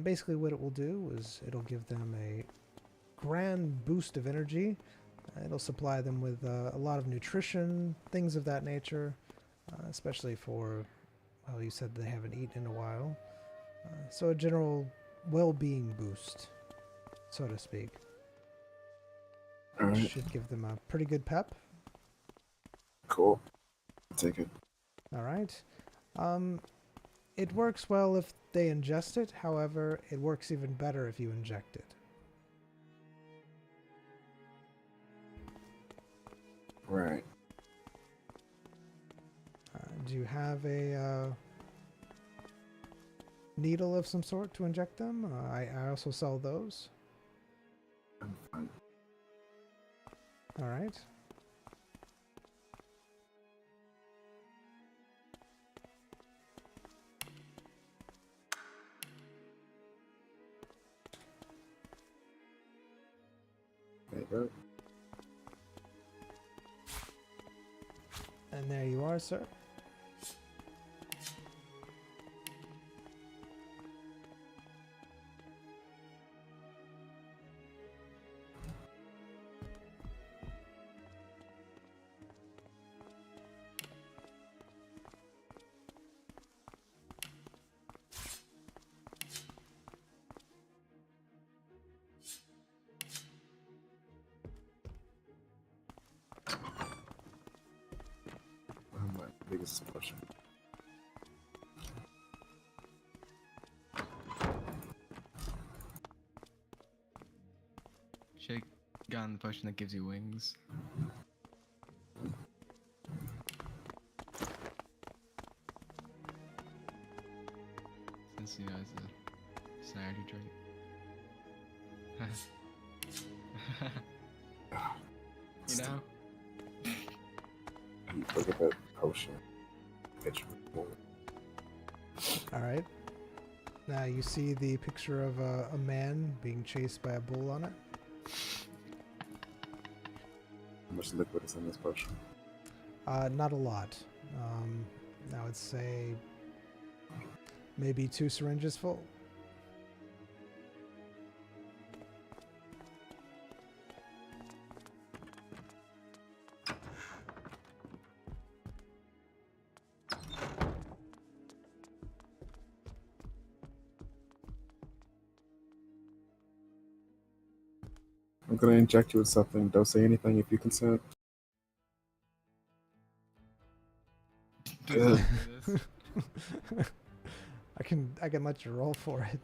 A: Basically what it will do is it'll give them a grand boost of energy. It'll supply them with a lot of nutrition, things of that nature, especially for, well, you said they haven't eaten in a while. So a general well-being boost, so to speak.
C: All
A: Which
C: right.
A: should give them a pretty good pep.
C: Cool. I'll take it.
A: All right. It works well if they ingest it. However, it works even better if you inject it.
C: Right.
A: Do you have a needle of some sort to inject them? I also sell those.
C: I'm fine.
A: All right.
C: There you go.
A: And there you are, sir.
C: I'm my biggest portion.
B: Shake gotten the potion that gives you wings. Since you know it's a Saturday drink. You know?
C: Look at that potion. Picture.
A: All right. Now you see the picture of a man being chased by a bull on it.
C: How much liquid is in this potion?
A: Not a lot. I would say maybe 2 syringes full.
C: I'm gonna inject you with something. Don't say anything if you consent.
B: Does that do this?
A: I can let you roll for it.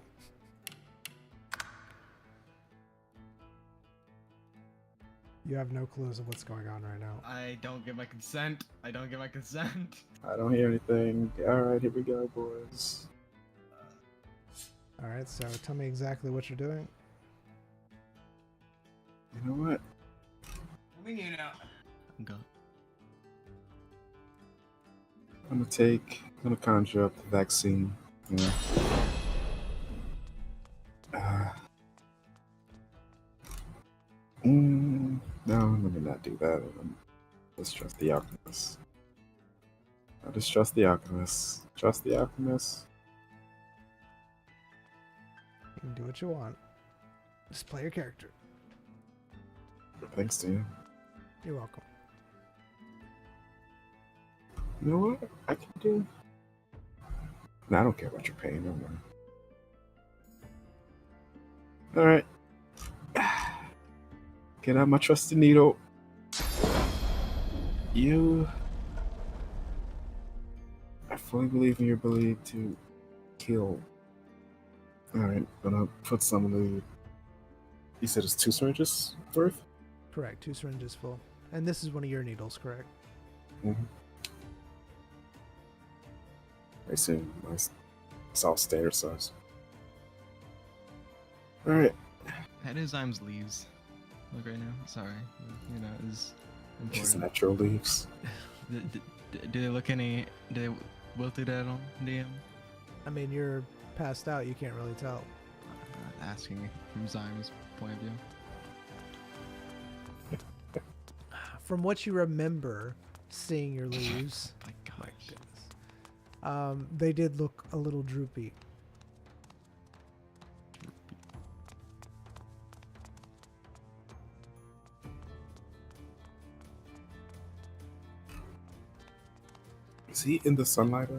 A: You have no clues of what's going on right now.
B: I don't give my consent. I don't give my consent.
C: I don't hear anything. Alright, here we go, boys.
A: All right, so tell me exactly what you're doing.
C: You know what?
B: You know. Go.
C: I'm gonna conjure up the vaccine. Yeah. No, let me not do that. Let's trust the alchemist. I just trust the alchemist. Trust the alchemist.
A: You can do what you want. Just play your character.
C: Thanks to you.
A: You're welcome.
C: You know what? I can do. No, I don't care about your pain. Don't worry. Alright. Get out my trusty needle. I fully believe in your ability to kill. Alright, gonna put some of the. You said it's 2 syringes worth?
A: Correct. 2 syringes full. And this is one of your needles, correct?
C: Mm-hmm. I see. Nice. It's all standard size. Alright.
B: That is Imes leaves. Look right now. Sorry. You know, is
C: His
B: important.
C: natural leaves.
B: Do they look any? Do they wilted at all, DM?
A: I mean, you're passed out. You can't really tell.
B: I'm not asking from Zyme's point of view.
A: From what you remember seeing your leaves,
B: My
A: my
B: gosh.
A: goodness, they did look a little droopy.
C: Is he in the sunlight at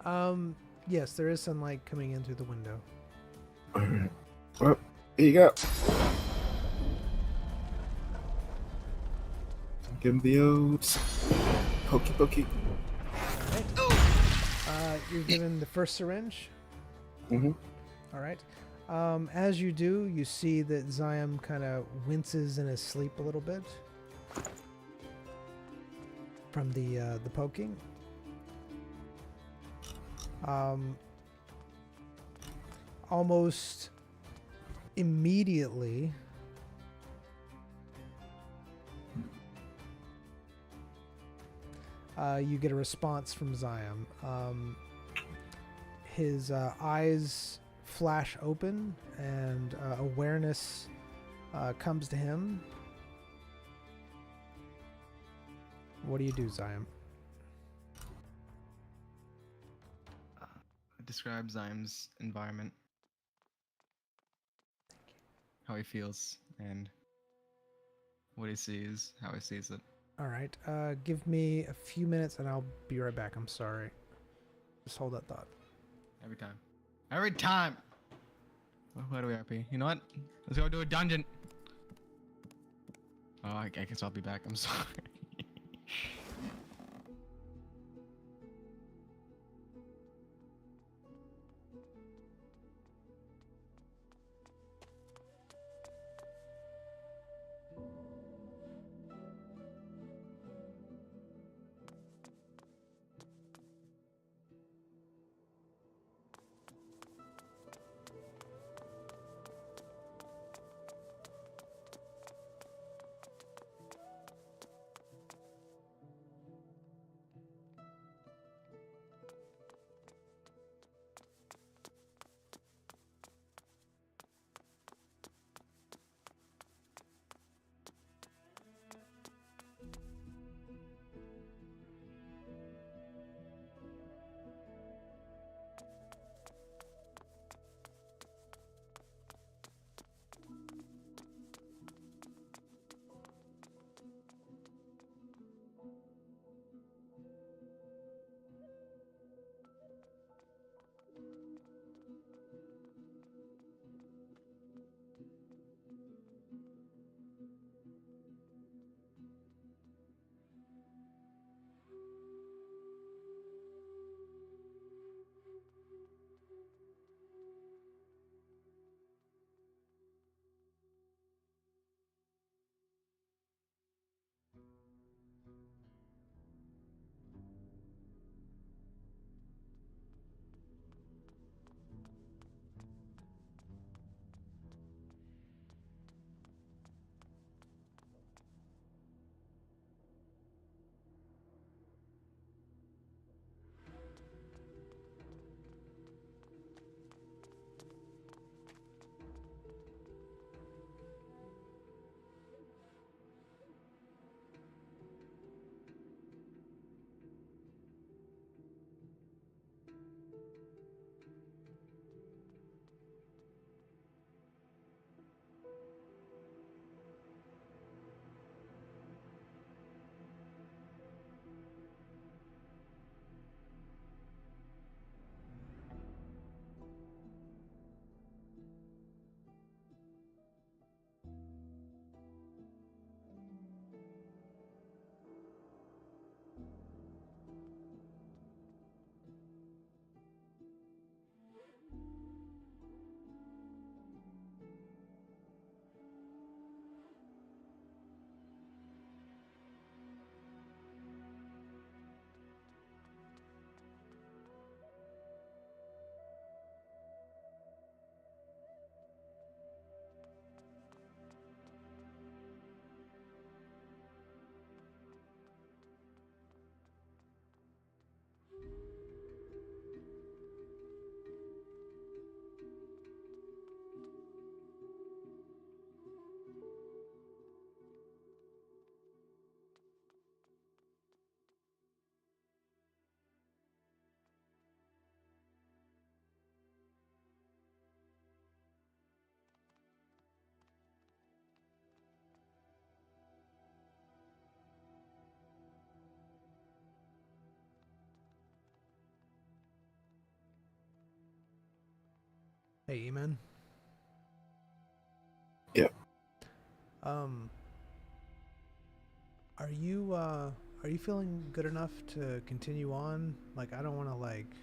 C: all?
A: Yes, there is sunlight coming in through the window.
C: All right. Well, here you go. Give him the old pokey pokey.
A: You're given the first syringe.
C: Mm-hmm.
A: All right. As you do, you see that Zion kind of winces in his sleep a little bit from the poking. Almost immediately, you get a response from Zion. His eyes flash open, and awareness comes to him. What do you do, Zion?
B: Describe Zym's environment. How he feels and what he sees, how he sees it.
A: All right. Give me a few minutes, and I'll be right back. I'm sorry. Just hold that thought.
B: Every time. Every time! Why do we RP? You know what? Let's go do a dungeon! Oh, I guess I'll be back. I'm sorry.
A: Hey, Eamon.
C: Yeah.
A: Are you feeling good enough to continue on? Like, I don't want to, like,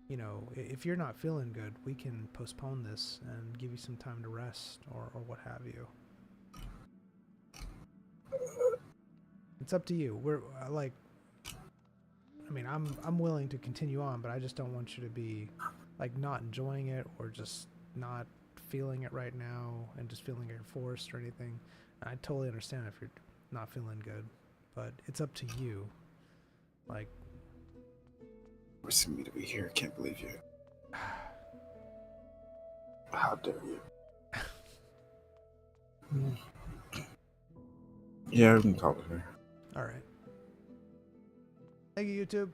A: you know, if you're not feeling good, we can postpone this and give you some time to rest or what have you. It's up to you. I'm willing to continue on, but I just don't want you to be, like, not enjoying it or just not feeling it right now and just feeling like you're forced or anything. I totally understand if you're not feeling good, but it's up to you. Like,
C: Forcing me to be here. I can't believe you. How dare you? Yeah, we can call it here.
A: all right. Thank you, YouTube.